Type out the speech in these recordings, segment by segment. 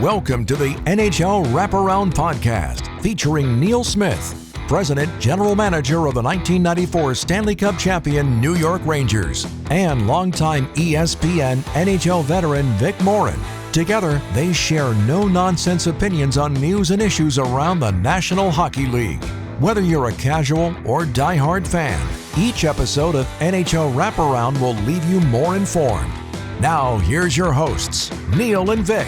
Welcome to the NHL Wraparound podcast featuring Neil Smith, President General Manager of the 1994 Stanley Cup champion New York Rangers, and longtime ESPN NHL veteran Vic Morren. Together, they share no-nonsense opinions on news and issues around the National Hockey League. Whether you're a casual or diehard fan, each episode of NHL Wraparound will leave you more informed. Now, here's your hosts, Neil and Vic.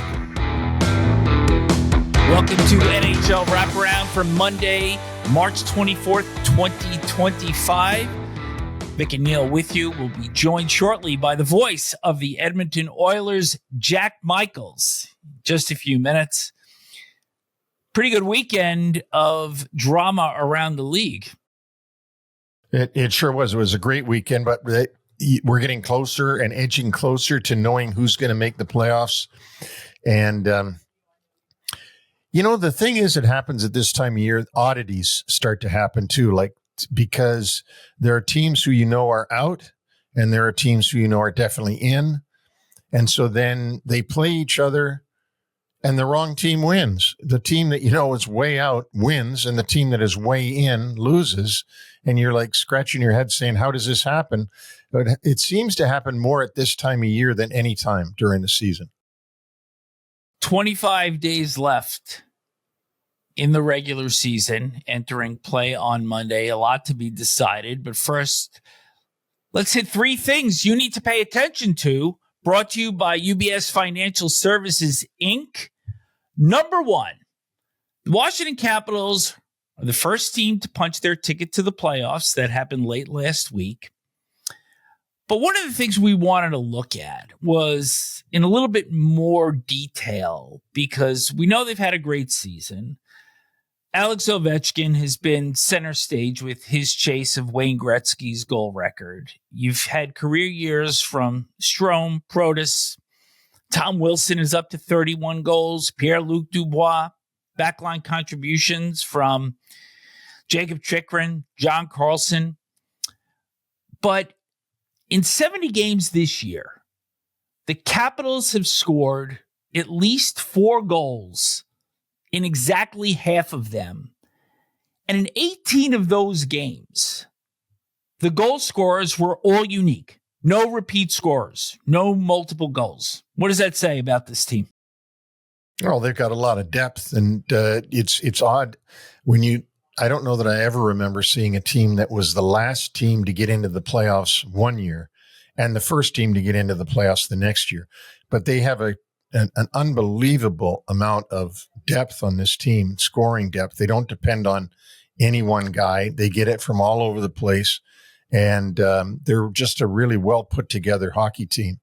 Welcome to NHL Wraparound for Monday, March 24th, 2025. Vic and Neil with you. We'll be joined shortly by the voice of the Edmonton Oilers, Jack Michaels. Just a few minutes. Pretty good weekend of drama around the league. It sure was. It was a great weekend, but we're getting closer and edging closer to knowing who's going to make the playoffs. And, the thing is, it happens at this time of year, oddities start to happen too, because there are teams who are out and there are teams who are definitely in. And so then they play each other and the wrong team wins. The team that is way out wins and the team that is way in loses. And you're like scratching your head saying, how does this happen? But it seems to happen more at this time of year than any time during the season. 25 days left in the regular season, entering play on Monday. A lot to be decided. But first, let's hit three things you need to pay attention to. Brought to you by UBS Financial Services, Inc. Number one, the Washington Capitals are the first team to punch their ticket to the playoffs. That happened late last week. But one of the things we wanted to look at was in a little bit more detail, because we know they've had a great season. Alex Ovechkin has been center stage with his chase of Wayne Gretzky's goal record. You've had career years from Strome, Protas. Tom Wilson is up to 31 goals. Pierre-Luc Dubois, backline contributions from Jacob Chikrin, John Carlson. But in 70 games this year, the Capitals have scored at least 4 goals in exactly half of them. And in 18 of those games, the goal scorers were all unique. No repeat scorers, no multiple goals. What does that say about this team? Well, they've got a lot of depth, and it's odd when I don't know that I ever remember seeing a team that was the last team to get into the playoffs one year and the first team to get into the playoffs the next year. But they have an unbelievable amount of depth on this team, scoring depth. They don't depend on any one guy. They get it from all over the place. And they're just a really well put together hockey team.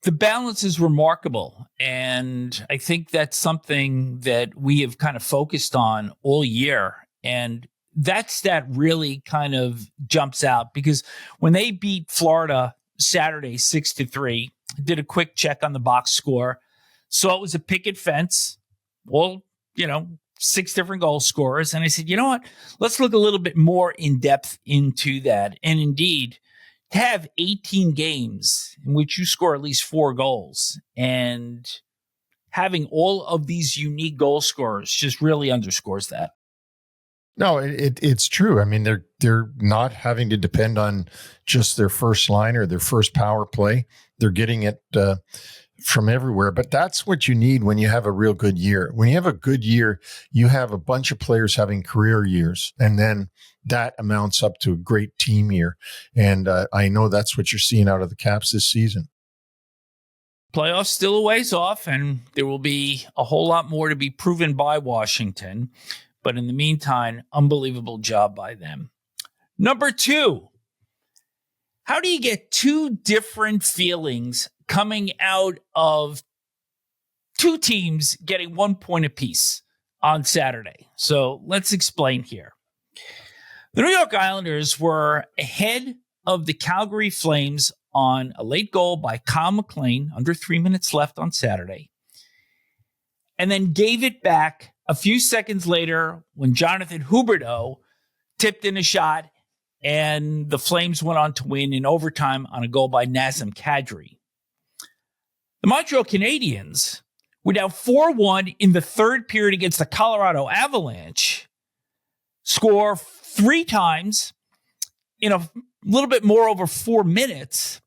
The balance is remarkable. And I think that's something that we have kind of focused on all year. And that stat really kind of jumps out, because when they beat Florida Saturday 6-3, did a quick check on the box score. So it was a picket fence. Well, 6 different goal scorers. And I said, you know what? Let's look a little bit more in depth into that. And indeed, to have 18 games in which you score at least 4 goals and having all of these unique goal scorers just really underscores that. No, it's true. I mean, they're not having to depend on just their first line or their first power play. They're getting it from everywhere. But that's what you need when you have a real good year. When you have a good year, you have a bunch of players having career years, and then that amounts up to a great team year. And I know that's what you're seeing out of the Caps this season. Playoffs still a ways off, and there will be a whole lot more to be proven by Washington. But in the meantime, unbelievable job by them. Number 2, how do you get 2 different feelings coming out of 2 teams getting 1 point apiece on Saturday? So let's explain here. The New York Islanders were ahead of the Calgary Flames on a late goal by Kyle McLean, under 3 minutes left on Saturday, and then gave it back a few seconds later when Jonathan Huberdeau tipped in a shot, and the Flames went on to win in overtime on a goal by Nazem Kadri. The Montreal Canadiens We're down 4-1 in the third period against the Colorado Avalanche. Score 3 times in a little bit more over 4 minutes.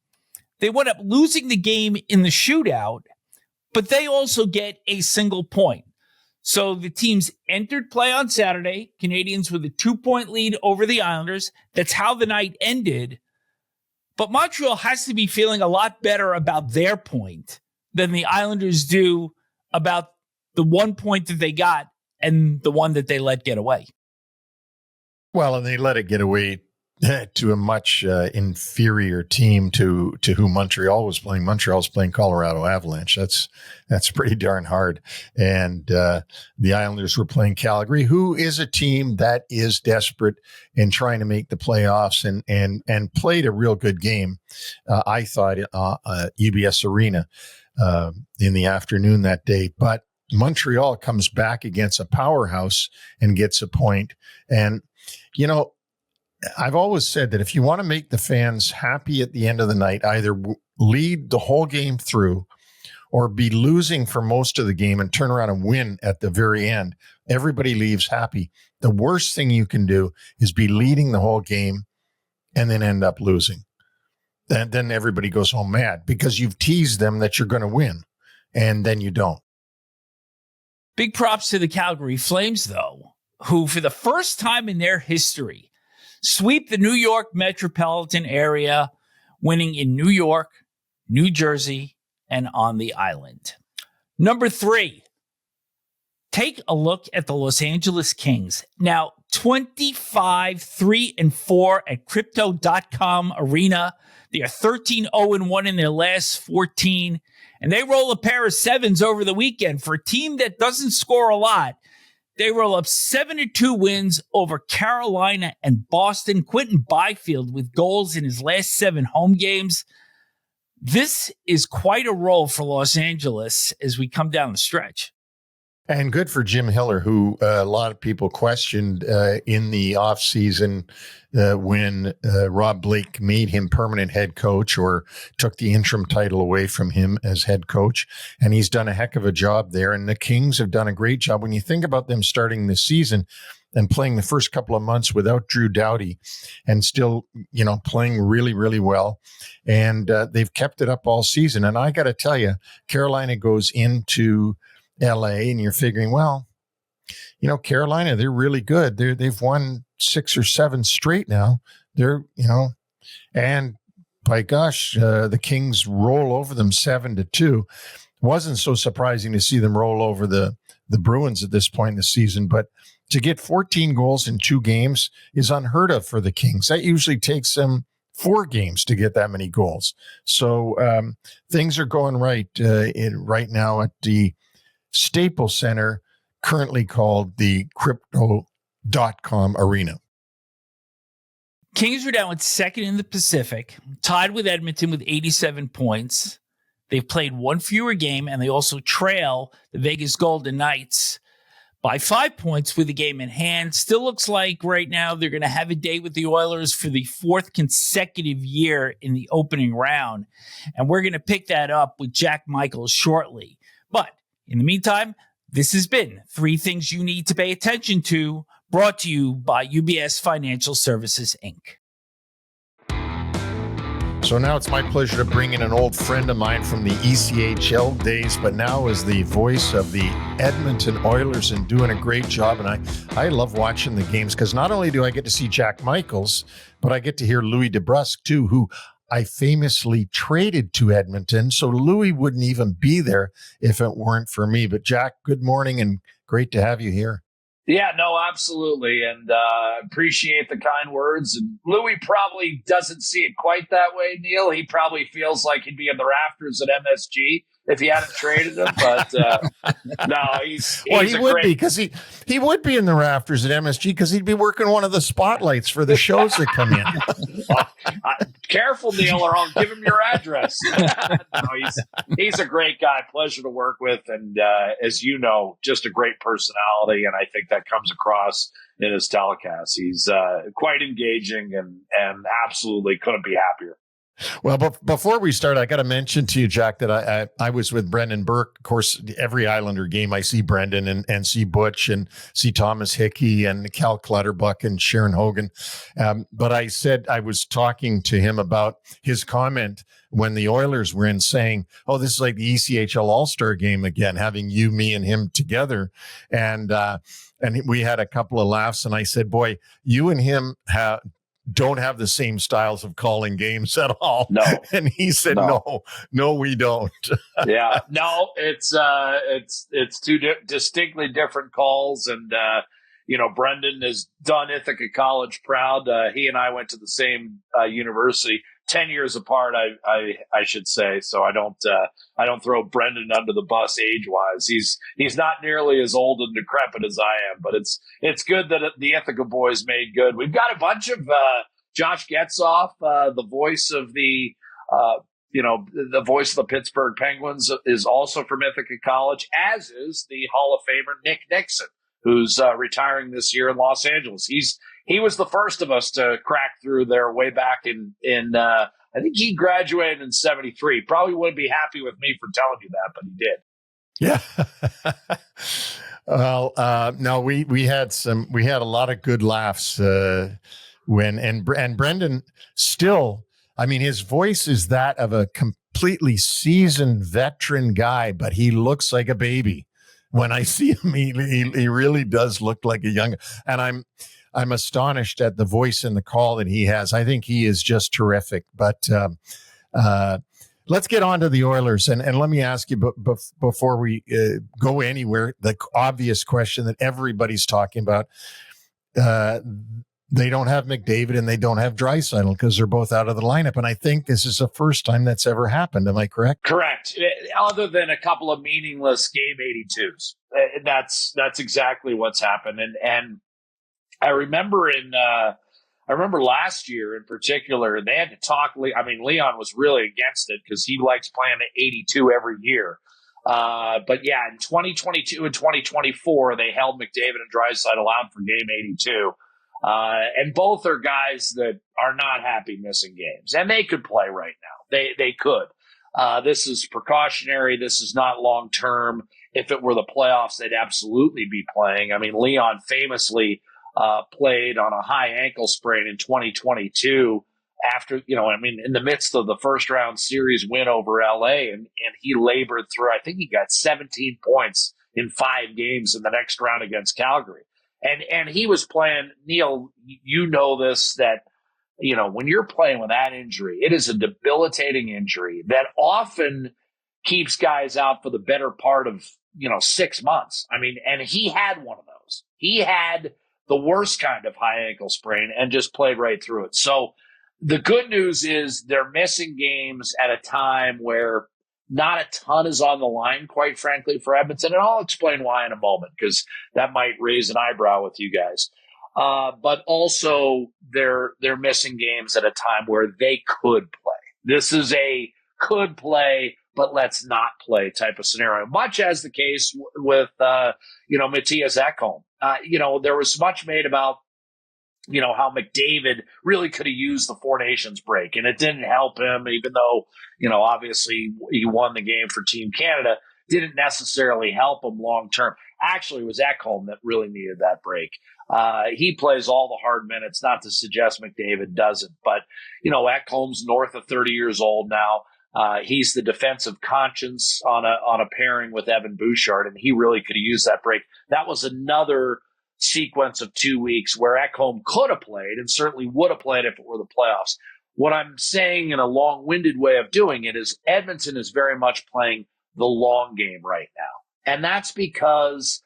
They wound up losing the game in the shootout, but they also get a single point. So the teams entered play on Saturday, Canadians with a 2-point lead over the Islanders. That's how the night ended. But Montreal has to be feeling a lot better about their point than the Islanders do about the 1 point that they got and the one that they let get away. Well, and they let it get away to a much inferior team to who Montreal was playing. Montreal was playing Colorado Avalanche. That's pretty darn hard. And the Islanders were playing Calgary, who is a team that is desperate in trying to make the playoffs and played a real good game. I thought UBS Arena in the afternoon that day, but Montreal comes back against a powerhouse and gets a point. And you know, I've always said that if you want to make the fans happy at the end of the night, either lead the whole game through or be losing for most of the game and turn around and win at the very end. Everybody leaves happy. The worst thing you can do is be leading the whole game and then end up losing. And then everybody goes home mad because you've teased them that you're going to win and then you don't. Big props to the Calgary Flames, though, who for the first time in their history sweep the New York metropolitan area, winning in New York, New Jersey, and on the island. Number 3, take a look at the Los Angeles Kings. Now, 25-3-4 at Crypto.com Arena. They are 13-0-1 in their last 14, and they roll a pair of 7s over the weekend. For a team that doesn't score a lot, they roll up 7-2 wins over Carolina and Boston. Quentin Byfield with goals in his last 7 home games. This is quite a roll for Los Angeles as we come down the stretch. And good for Jim Hiller, who a lot of people questioned in the offseason when Rob Blake made him permanent head coach or took the interim title away from him as head coach. And he's done a heck of a job there. And the Kings have done a great job. When you think about them starting this season and playing the first couple of months without Drew Doughty and still, playing really, really well. And they've kept it up all season. And I got to tell you, Carolina goes into LA and you're figuring, well, Carolina, they're really good. They've won 6 or 7 straight now. And by gosh, the Kings roll over them 7-2. Wasn't so surprising to see them roll over the Bruins at this point in the season, but to get 14 goals in 2 games is unheard of for the Kings. That usually takes them 4 games to get that many goals. So things are going right now at the Staples Center, currently called the Crypto.com Arena. Kings are down with second in the Pacific, tied with Edmonton with 87 points. They've played 1 fewer game, and they also trail the Vegas Golden Knights by 5 points with the game in hand. Still looks like right now they're going to have a date with the Oilers for the 4th consecutive year in the opening round. And we're going to pick that up with Jack Michaels shortly. But in the meantime, this has been 3 Things You Need to Pay Attention To, brought to you by UBS Financial Services, Inc. So now it's my pleasure to bring in an old friend of mine from the ECHL days, but now is the voice of the Edmonton Oilers and doing a great job. And I love watching the games because not only do I get to see Jack Michaels, but I get to hear Louis DeBrusk too, who I famously traded to Edmonton. So Louis wouldn't even be there if it weren't for me. But Jack, good morning and great to have you here. Yeah, no, absolutely. And appreciate the kind words. And Louis probably doesn't see it quite that way, Neil. He probably feels like he'd be in the rafters at MSG if he hadn't traded him. But no, he's he would be because he would be in the rafters at MSG because he'd be working one of the spotlights for the shows that come in. Careful, Neil, or I'll give him your address. No, he's a great guy. Pleasure to work with. And as you know, just a great personality. And I think that comes across in his telecast. He's quite engaging and absolutely couldn't be happier. Well, before we start, I got to mention to you, Jack, that I was with Brendan Burke. Of course, every Islander game, I see Brendan and see Butch and see Thomas Hickey and Cal Clutterbuck and Sharon Hogan. But I said I was talking to him about his comment when the Oilers were in saying, oh, this is like the ECHL All-Star game again, having you, me, and him together. And we had a couple of laughs. And I said, boy, you and him don't have the same styles of calling games at all. No. And he said, no, we don't. Yeah, no, it's two distinctly different calls. And, Brendan has done Ithaca College proud. He and I went to the same university, 10 years apart, I should say. So I don't throw Brendan under the bus age wise. He's not nearly as old and decrepit as I am, but it's good that the Ithaca boys made good. We've got a bunch of Josh Getzoff, the voice of the voice of the Pittsburgh Penguins, is also from Ithaca College, as is the Hall of Famer Nick Nixon, who's retiring this year in Los Angeles. He was the first of us to crack through there way back in I think he graduated in 73. Probably wouldn't be happy with me for telling you that, but he did. Yeah. Well, no, we had a lot of good laughs and Brendan still, I mean, his voice is that of a completely seasoned veteran guy, but he looks like a baby. When I see him, he really does look like a young, and I'm astonished at the voice and the call that he has. I think he is just terrific. But let's get on to the Oilers. And let me ask you, before we go anywhere, the obvious question that everybody's talking about, they don't have McDavid and they don't have Draisaitl because they're both out of the lineup. And I think this is the first time that's ever happened. Am I correct? Correct. Other than a couple of meaningless game 82s. That's exactly what's happened. And I remember last year in particular, they had to talk. I mean, Leon was really against it because he likes playing at 82 every year. But yeah, in 2022 and 2024, they held McDavid and Draisaitl out for game 82. And both are guys that are not happy missing games, and they could play right now. They could. This is precautionary. This is not long term. If it were the playoffs, they'd absolutely be playing. I mean, Leon famously played on a high ankle sprain in 2022 after, in the midst of the first round series win over LA, and he labored through. I think he got 17 points in 5 games in the next round against Calgary. And he was playing, Neil, you know this, that, when you're playing with that injury, it is a debilitating injury that often keeps guys out for the better part of, 6 months. I mean, and he had one of those. He had the worst kind of high ankle sprain and just played right through it. So the good news is they're missing games at a time where not a ton is on the line, quite frankly, for Edmonton. And I'll explain why in a moment, because that might raise an eyebrow with you guys. But also they're missing games at a time where they could play. This is a could play, but let's not play type of scenario, much as the case with, Matthias Ekholm. There was much made about, how McDavid really could have used the Four Nations break, and it didn't help him, even though, obviously he won the game for Team Canada, didn't necessarily help him long term. Actually, it was Ekholm that really needed that break. He plays all the hard minutes, not to suggest McDavid doesn't, but, Ekholm's north of 30 years old now. He's the defensive conscience on a pairing with Evan Bouchard, and he really could have used that break. That was another sequence of 2 weeks where Ekholm could have played and certainly would have played if it were the playoffs. What I'm saying in a long-winded way of doing it is Edmonton is very much playing the long game right now. And that's because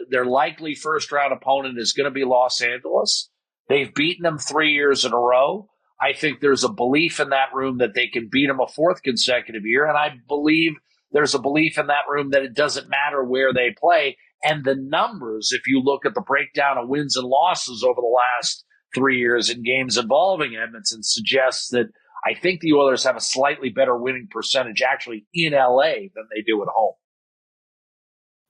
their likely first-round opponent is going to be Los Angeles. They've beaten them 3 years in a row. I think there's a belief in that room that they can beat them a 4th consecutive year. And I believe there's a belief in that room that it doesn't matter where they play. And the numbers, if you look at the breakdown of wins and losses over the last 3 years in games involving Edmonton, suggests that I think the Oilers have a slightly better winning percentage actually in LA than they do at home.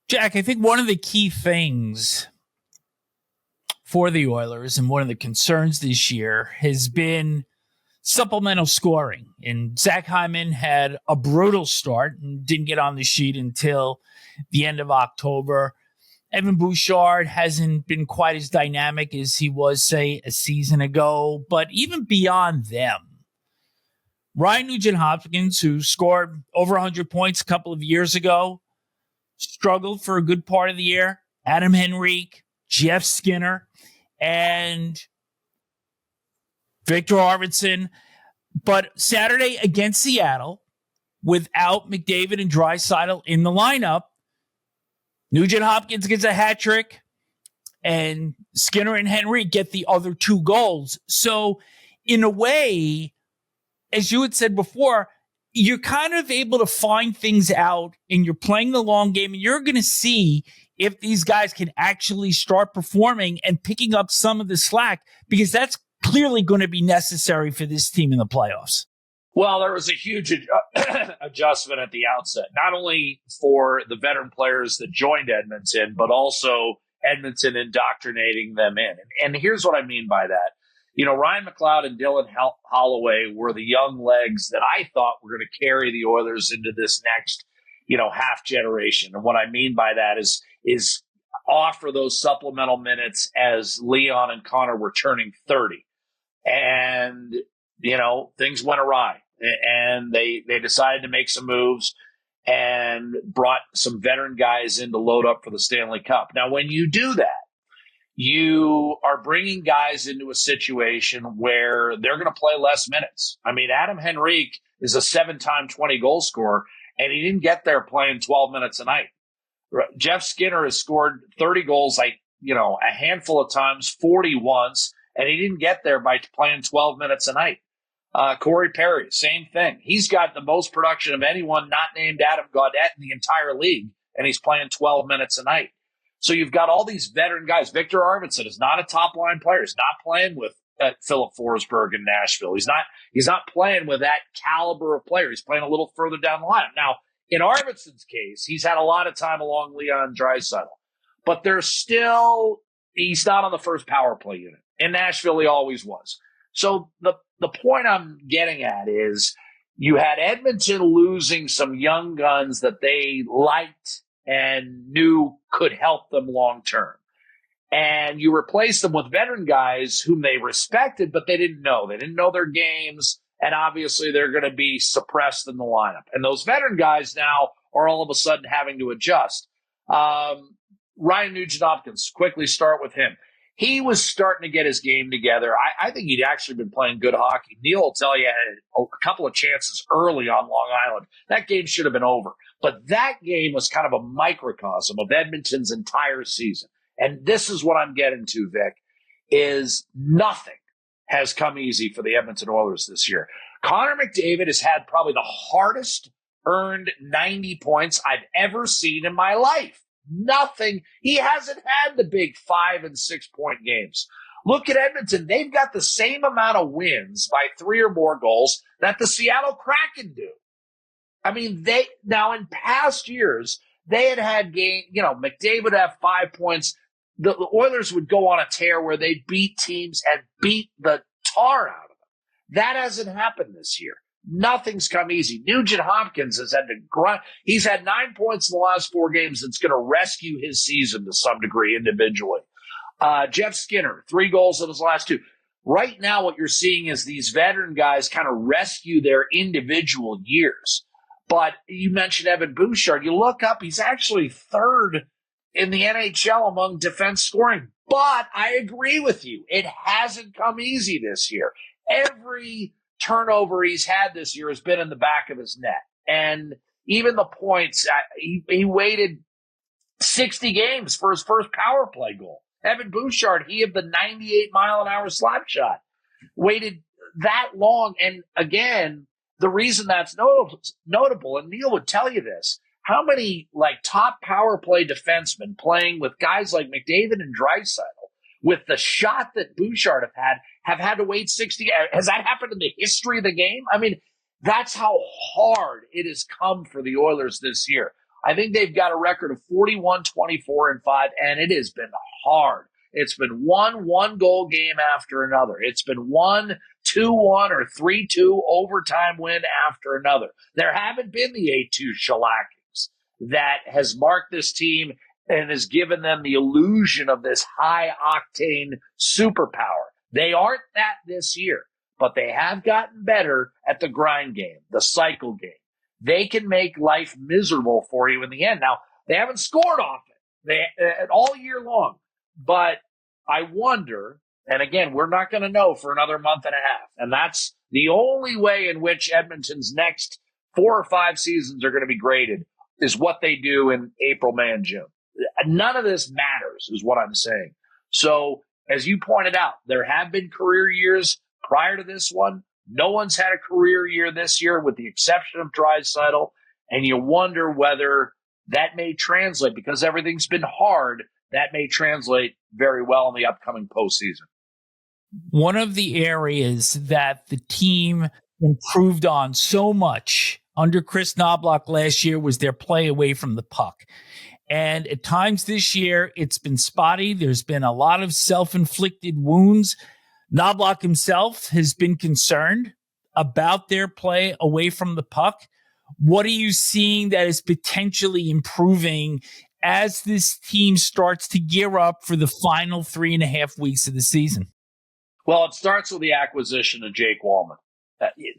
Jack, I think one of the key things for the Oilers and one of the concerns this year has been supplemental scoring. And Zach Hyman had a brutal start and didn't get on the sheet until the end of October. Evan Bouchard hasn't been quite as dynamic as he was, say, a season ago. But even beyond them, Ryan Nugent-Hopkins, who scored over 100 points a couple of years ago, struggled for a good part of the year. Adam Henrique, Jeff Skinner, and Victor Arvidsson. But Saturday against Seattle, without McDavid and Draisaitl in the lineup, Nugent-Hopkins gets a hat trick, and Skinner and Henry get the other 2 goals. So, in a way, as you had said before, you're kind of able to find things out, and you're playing the long game, and you're going to see if these guys can actually start performing and picking up some of the slack, because that's clearly going to be necessary for this team in the playoffs. Well, there was a huge adjustment at the outset, not only for the veteran players that joined Edmonton, but also Edmonton indoctrinating them in. And here's what I mean by that. You know, Ryan McLeod and Dylan Holloway were the young legs that I thought were going to carry the Oilers into this next, half generation. And what I mean by that is offer those supplemental minutes as Leon and Connor were turning 30. And things went awry, and they decided to make some moves and brought some veteran guys in to load up for the Stanley Cup. Now, when you do that, you are bringing guys into a situation where they're going to play less minutes. I mean, Adam Henrique is a 7-time 20-goal scorer, and he didn't get there playing 12 minutes a night. Jeff Skinner has scored 30 goals, a handful of times, 40 once, and he didn't get there by playing 12 minutes a night. Corey Perry, same thing. He's got the most production of anyone not named Adam Gaudette in the entire league, and he's playing 12 minutes a night. So you've got all these veteran guys. Victor Arvidsson is not a top-line player. He's not playing with Philip Forsberg in Nashville. He's not playing with that caliber of player. He's playing a little further down the line. Now, in Arvidsson's case, he's had a lot of time along Leon Draisaitl, but he's not on the first power play unit. In Nashville, he always was. So the point I'm getting at is you had Edmonton losing some young guns that they liked and knew could help them long term. And you replaced them with veteran guys whom they respected, but they didn't know. They didn't know their games, and obviously they're going to be suppressed in the lineup. And those veteran guys now are all of a sudden having to adjust. Ryan Nugent-Hopkins, quickly start with him. He was starting to get his game together. I think he'd actually been playing good hockey. Neil will tell you had a couple of chances early on Long Island. That game should have been over. But that game was kind of a microcosm of Edmonton's entire season. And this is what I'm getting to, Vic, is nothing has come easy for the Edmonton Oilers this year. Connor McDavid has had probably the hardest earned 90 points I've ever seen in my life. Nothing. He hasn't had the big 5 and 6 point games. Look at Edmonton. They've got the same amount of wins by 3 or more goals that the Seattle Kraken do. I mean, now in past years, they had game, McDavid would have 5 points. The Oilers would go on a tear where they beat teams and beat the tar out of them. That hasn't happened this year. Nothing's come easy. Nugent-Hopkins has had to grind. He's had 9 points in the last 4 games. That's going to rescue his season to some degree individually. Jeff Skinner, 3 goals in his last 2. Right now, what you're seeing is these veteran guys kind of rescue their individual years. But you mentioned Evan Bouchard. You look up, he's actually 3rd in the NHL among defense scoring. But I agree with you. It hasn't come easy this year. Every turnover he's had this year has been in the back of his net. And even the points, he waited 60 games for his first power play goal. Evan Bouchard, he had the 98-mile-an-hour slap shot. Waited that long. And again, the reason that's notable, and Neil would tell you this, how many top power play defensemen playing with guys like McDavid and Draisaitl with the shot that Bouchard have had to wait 60. Has that happened in the history of the game? I mean, that's how hard it has come for the Oilers this year. I think they've got a record of 41, 24, and 5, and it has been hard. It's been one goal game after another. It's been 1-2-1 or 3-2 overtime win after another. There haven't been the 8-2 shellackings that has marked this team and has given them the illusion of this high-octane superpower. They aren't that this year, but they have gotten better at the grind game, the cycle game. They can make life miserable for you in the end. Now, they haven't scored often all year long, but I wonder, and again, we're not going to know for another month and a half, and that's the only way in which Edmonton's next 4 or 5 seasons are going to be graded is what they do in April, May, and June. None of this matters is what I'm saying. So, as you pointed out, there have been career years prior to this one. No one's had a career year this year with the exception of Draisaitl, and you wonder whether that may translate, because everything's been hard, that may translate very well in the upcoming postseason. One of the areas that the team improved on so much under Chris Knobloch last year was their play away from the puck. And at times this year, it's been spotty. There's been a lot of self-inflicted wounds. Knobloch himself has been concerned about their play away from the puck. What are you seeing that is potentially improving as this team starts to gear up for the final 3.5 weeks of the season? Well, it starts with the acquisition of Jake Walman.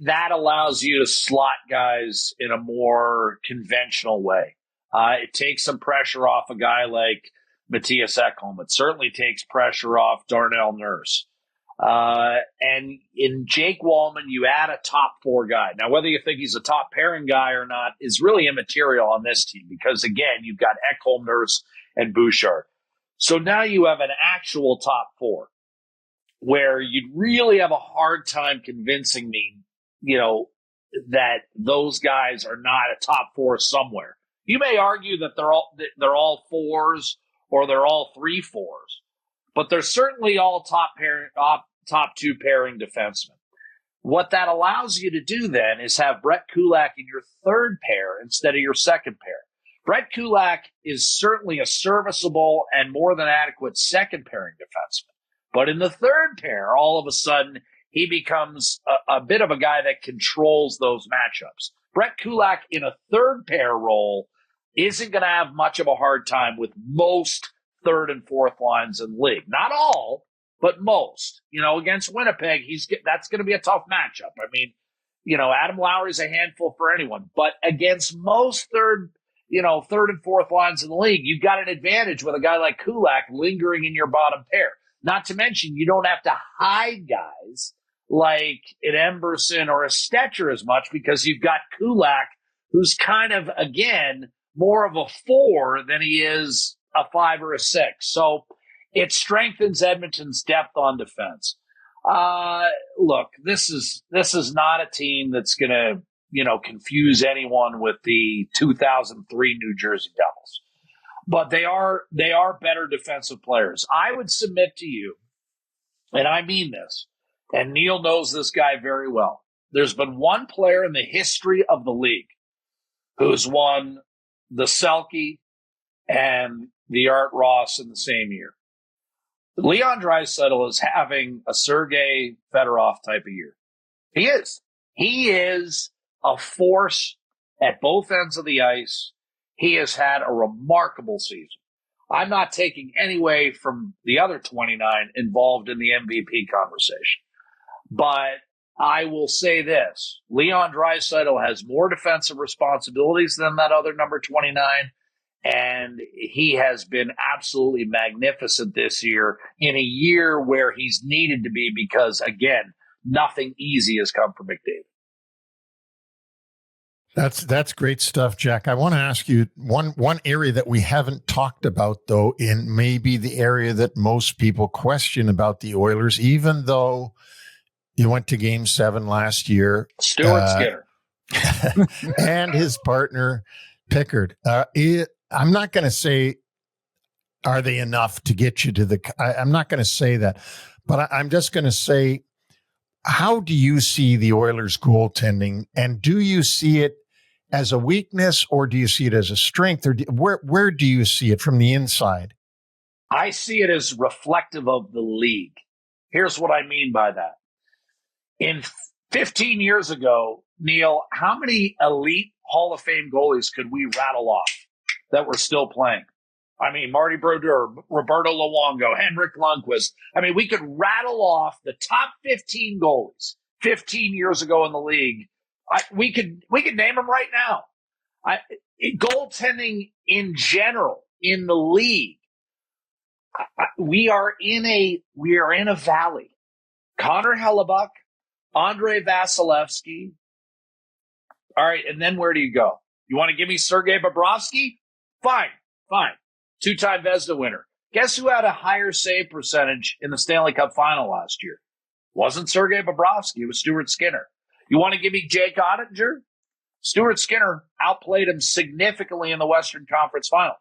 That allows you to slot guys in a more conventional way. It takes some pressure off a guy like Mattias Ekholm. It certainly takes pressure off Darnell Nurse. And in Jake Walman, you add a top 4 guy. Now, whether you think he's a top pairing guy or not is really immaterial on this team because, again, you've got Ekholm, Nurse, and Bouchard. So now you have an actual top 4 where you'd really have a hard time convincing me, that those guys are not a top 4 somewhere. You may argue that they're all 4s or they're all 3 4s, but they're certainly all top 2 pairing defensemen. What that allows you to do then is have Brett Kulak in your 3rd pair instead of your 2nd pair. Brett Kulak is certainly a serviceable and more than adequate 2nd pairing defenseman. But in the 3rd pair, all of a sudden, he becomes a bit of a guy that controls those matchups. Brett Kulak in a 3rd pair role isn't going to have much of a hard time with most 3rd and 4th lines in the league. Not all, but most. Against Winnipeg, that's going to be a tough matchup. I mean, Adam Lowry's a handful for anyone, but against most 3rd and 4th lines in the league, you've got an advantage with a guy like Kulak lingering in your bottom pair. Not to mention, you don't have to hide guys like an Emberson or a Stetcher as much because you've got Kulak, who's kind of, again, more of a 4 than he is a 5 or a 6. So it strengthens Edmonton's depth on defense. Look, this is not a team that's going to, confuse anyone with the 2003 New Jersey Devils. But they are better defensive players. I would submit to you, and I mean this, and Neil knows this guy very well. There's been one player in the history of the league who's won the Selke and the Art Ross in the same year. Leon Draisaitl is having a Sergei Fedorov type of year. He is. He is a force at both ends of the ice. He has had a remarkable season. I'm not taking any away from the other 29 involved in the MVP conversation. But I will say this. Leon Draisaitl has more defensive responsibilities than that other number 29. And he has been absolutely magnificent this year in a year where he's needed to be because, again, nothing easy has come from McDavid. That's great stuff, Jack. I want to ask you one area that we haven't talked about, though, in maybe the area that most people question about the Oilers, even though you went to Game 7 last year. Stuart Skinner. And his partner, Pickard. I'm not going to say, are they enough to get you to the – I'm not going to say that. But I'm just going to say, how do you see the Oilers' goaltending? And do you see it as a weakness or do you see it as a strength? Or where do you see it from the inside? I see it as reflective of the league. Here's what I mean by that. In 15 years ago, Neil, how many elite Hall of Fame goalies could we rattle off that were still playing? I mean, Marty Brodeur, Roberto Luongo, Henrik Lundqvist. I mean, we could rattle off the top 15 goalies 15 years ago in the league. We could name them right now. Goaltending in general in the league, we are in a valley. Connor Hellebuck, Andrei Vasilevsky. All right, and then where do you go? You want to give me Sergei Bobrovsky? Fine. 2-time Vezina winner. Guess who had a higher save percentage in the Stanley Cup Final last year? Wasn't Sergei Bobrovsky. It was Stuart Skinner. You want to give me Jake Ottinger? Stuart Skinner outplayed him significantly in the Western Conference Final.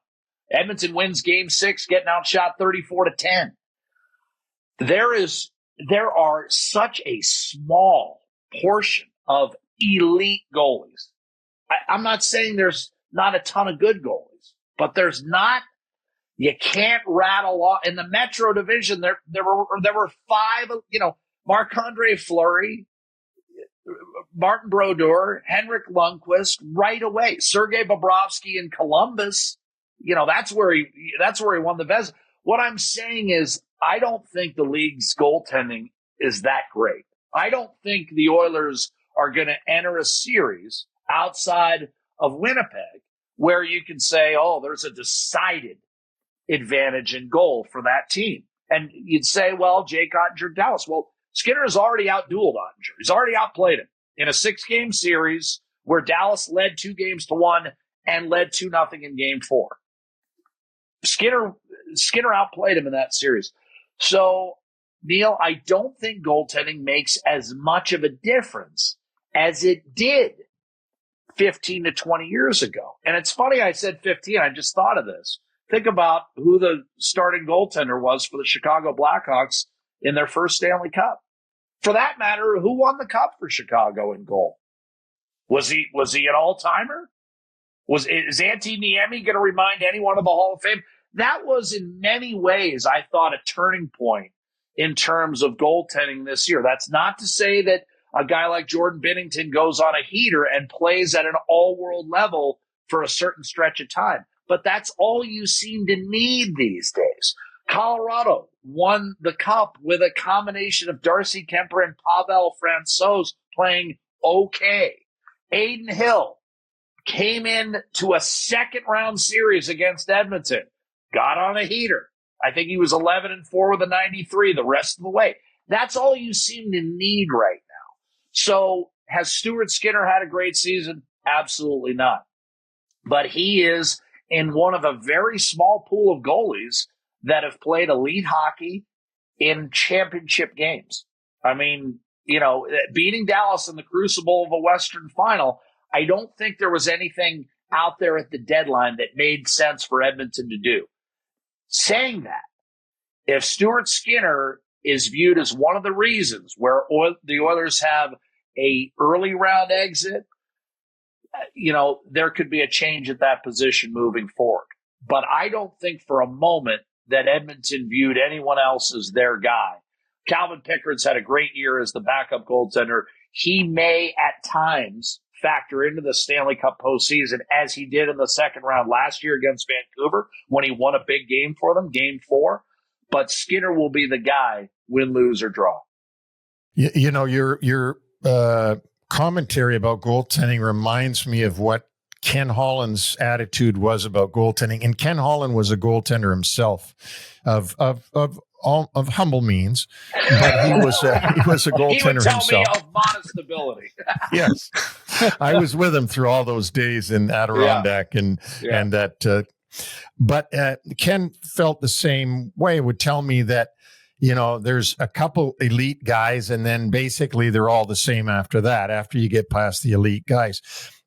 Edmonton wins Game 6, getting outshot 34-10. There are such a small portion of elite goalies. I'm not saying there's not a ton of good goalies, but there's not. You can't rattle off in the Metro Division. There were 5. Marc-Andre Fleury, Martin Brodeur, Henrik Lundqvist, right away. Sergei Bobrovsky in Columbus. That's where he won the Vezina. What I'm saying is, I don't think the league's goaltending is that great. I don't think the Oilers are going to enter a series outside of Winnipeg where you can say, oh, there's a decided advantage in goal for that team. And you'd say, well, Jake Ottinger, Dallas. Well, Skinner has already outdueled Ottinger. He's already outplayed him in a 6-game series where Dallas led 2-1 and led 2-0 in Game 4. Skinner outplayed him in that series. So, Neil, I don't think goaltending makes as much of a difference as it did 15 to 20 years ago. And it's funny I said 15. I just thought of this. Think about who the starting goaltender was for the Chicago Blackhawks in their first Stanley Cup. For that matter, who won the cup for Chicago in goal? Was he an all-timer? Is Antti Niemi going to remind anyone of the Hall of Fame? That was in many ways, I thought, a turning point in terms of goaltending this year. That's not to say that a guy like Jordan Binnington goes on a heater and plays at an all-world level for a certain stretch of time. But that's all you seem to need these days. Colorado won the cup with a combination of Darcy Kemper and Pavel Francouz playing okay. Aiden Hill came in to a second-round series against Edmonton, got on a heater. I think he was 11-4 with a 93 the rest of the way. That's all you seem to need right now. So has Stuart Skinner had a great season? Absolutely not. But he is in one of a very small pool of goalies that have played elite hockey in championship games. I mean, beating Dallas in the crucible of a Western Final, I don't think there was anything out there at the deadline that made sense for Edmonton to do. Saying that, if Stuart Skinner is viewed as one of the reasons where the Oilers have a early round exit, there could be a change at that position moving forward. But I don't think for a moment that Edmonton viewed anyone else as their guy. Calvin Pickard's had a great year as the backup goaltender. He may at times factor into the Stanley Cup postseason as he did in the second round last year against Vancouver when he won a big game for them, Game 4. But Skinner will be the guy, win, lose, or draw. Your commentary about goaltending reminds me of what Ken Holland's attitude was about goaltending. And Ken Holland was a goaltender himself of humble means, but he was a goaltender he would tell himself. Me of modest ability. Yes. I was with him through all those days in Adirondack and that, but Ken felt the same way, would tell me that, there's a couple elite guys and then basically they're all the same after that, after you get past the elite guys.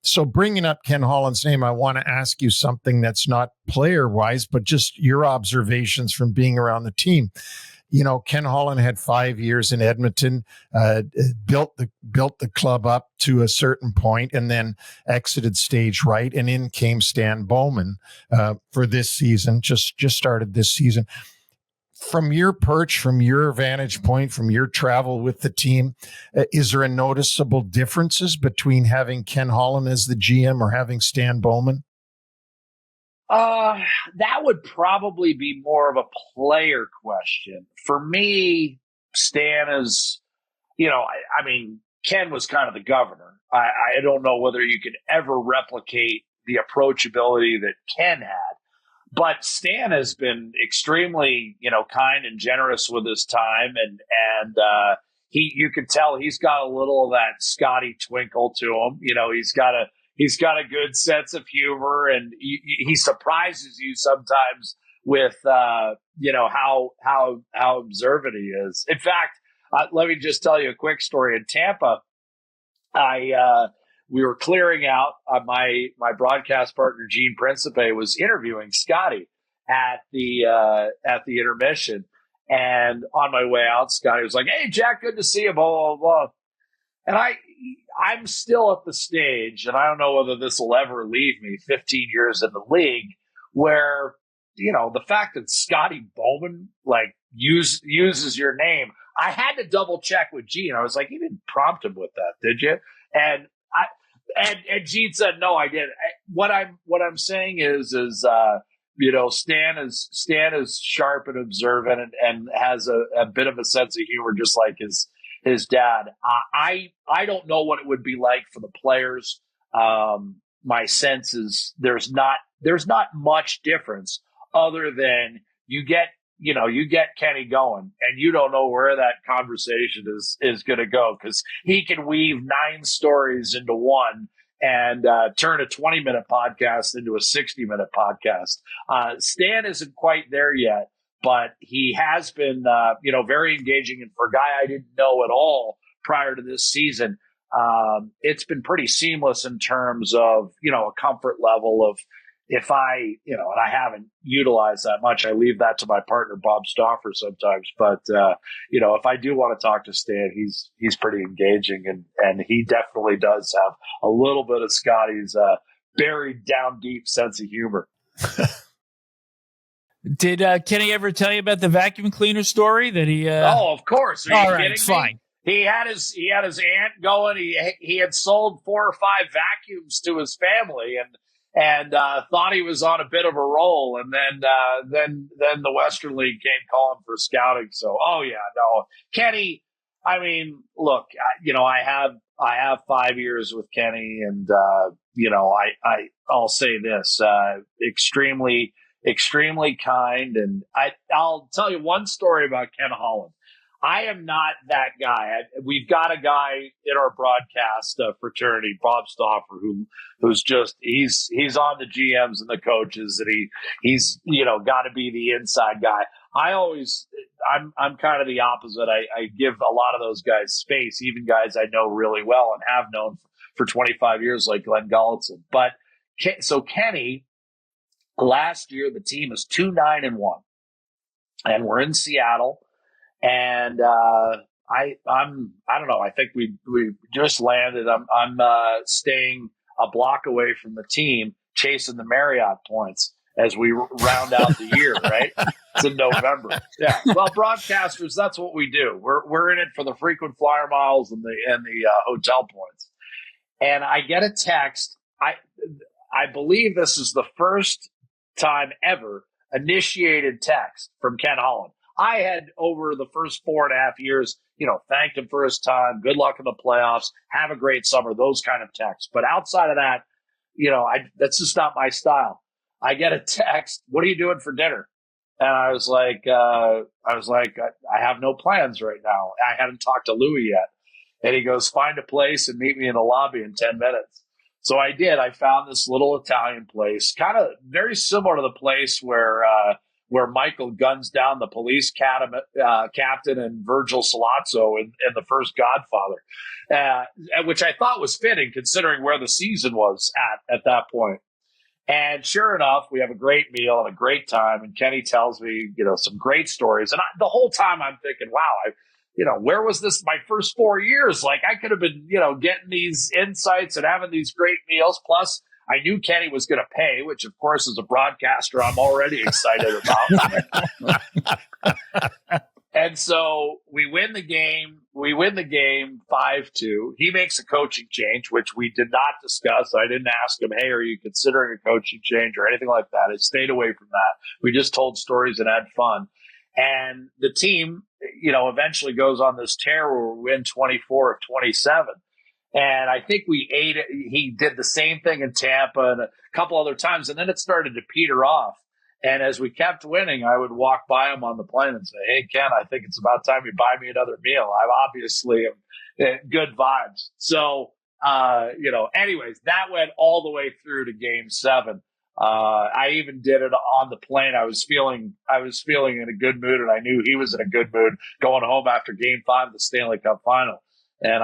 So bringing up Ken Holland's name, I want to ask you something that's not player-wise, but just your observations from being around the team. Ken Holland had 5 years in Edmonton, built the club up to a certain point, and then exited stage right. And in came Stan Bowman for this season, just started this season. From your perch, from your vantage point, from your travel with the team, is there a noticeable differences between having Ken Holland as the GM or having Stan Bowman? That would probably be more of a player question. For me, Stan is, Ken was kind of the governor. I don't know whether you could ever replicate the approachability that Ken had. But Stan has been extremely, kind and generous with his time, and you could tell he's got a little of that Scotty twinkle to him. He's got a good sense of humor, and he surprises you sometimes with how observant he is. In fact, let me just tell you a quick story. In Tampa, we were clearing out. My broadcast partner Gene Principe was interviewing Scotty at the intermission, and on my way out, Scotty was like, "Hey, Jack, good to see you." Blah blah blah. And I'm still at the stage, and I don't know whether this will ever leave me. 15 years in the league, where the fact that Scotty Bowman uses your name, I had to double check with Gene. I was like, "You didn't prompt him with that, did you?" And Gene said, "No, I didn't." What I'm saying is Stan is sharp and observant and has a bit of a sense of humor, just like his dad. I don't know what it would be like for the players. My sense is there's not much difference other than you get Kenny going, and you don't know where that conversation is going to go, because he can weave 9 stories into one and turn a 20-minute podcast into a 60-minute podcast. Stan isn't quite there yet, but he has been, very engaging. And for a guy I didn't know at all prior to this season, it's been pretty seamless in terms of, a comfort level of, if I, and I haven't utilized that much, I leave that to my partner, Bob Stauffer, sometimes. But, if I do want to talk to Stan, he's pretty engaging, and he definitely does have a little bit of Scotty's buried down deep sense of humor. Did Kenny ever tell you about the vacuum cleaner story that he? Oh, of course. Are you kidding me? Fine. He had his aunt going. He had sold 4 or 5 vacuums to his family, and thought he was on a bit of a roll, and then the Western League came calling for scouting. So, Kenny. I mean, look, I have 5 years with Kenny, and I'll say this: extremely kind, and I'll tell you one story about Ken Holland. I am not that guy. We've got a guy in our broadcast fraternity, Bob Stauffer, who's just he's on the GMs and the coaches, and he's got to be the inside guy. I'm kind of the opposite. I give a lot of those guys space, even guys I know really well and have known for 25 years, like Glenn Gulletson. But so Kenny, last year the team is 2-9-1, and we're in Seattle. And I don't know. I think we just landed. I'm staying a block away from the team, chasing the Marriott points as we round out the year. Right? It's in November. Yeah. Well, broadcasters, that's what we do. We're in it for the frequent flyer miles and the hotel points. And I get a text. I believe this is the first time ever initiated text from Ken Holland. I had, over the first 4.5 years, thanked him for his time. Good luck in the playoffs. Have a great summer. Those kind of texts. But outside of that, that's just not my style. I get a text. What are you doing for dinner? And I was like, I have no plans right now. I hadn't talked to Louis yet. And he goes, find a place and meet me in the lobby in 10 minutes. So I did. I found this little Italian place, kind of very similar to the place where Michael guns down the police captain and Virgil Sollozzo in the first Godfather, which I thought was fitting considering where the season was at that point. And sure enough, we have a great meal and a great time. And Kenny tells me, some great stories. And the whole time I'm thinking, wow, where was this my first 4 years? Like I could have been, getting these insights and having these great meals. Plus, I knew Kenny was going to pay, which of course, as a broadcaster, I'm already excited about. And so we win the game. We win the game 5-2. He makes a coaching change, which we did not discuss. I didn't ask him, hey, are you considering a coaching change or anything like that? I stayed away from that. We just told stories and had fun. And the team, eventually goes on this tear where we win 24 of 27. And I think he did the same thing in Tampa and a couple other times. And then it started to peter off. And as we kept winning, I would walk by him on the plane and say, hey, Ken, I think it's about time you buy me another meal. I obviously am good vibes. So, anyways, that went all the way through to Game 7. I even did it on the plane. I was feeling in a good mood, and I knew he was in a good mood going home after Game 5 of the Stanley Cup Final. And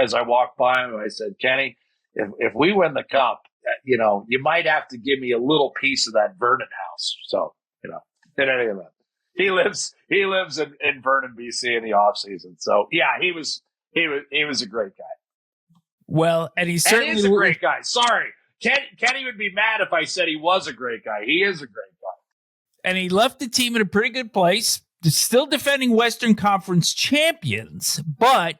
as I walked by him, I said, Kenny, if we win the cup, you might have to give me a little piece of that Vernon house. So, in any event, he lives in Vernon, BC in the off season. So yeah, he was a great guy. Well, and he's certainly a great guy. Sorry. Kenny would be mad if I said he was a great guy. He is a great guy. And he left the team in a pretty good place, still defending Western Conference champions, but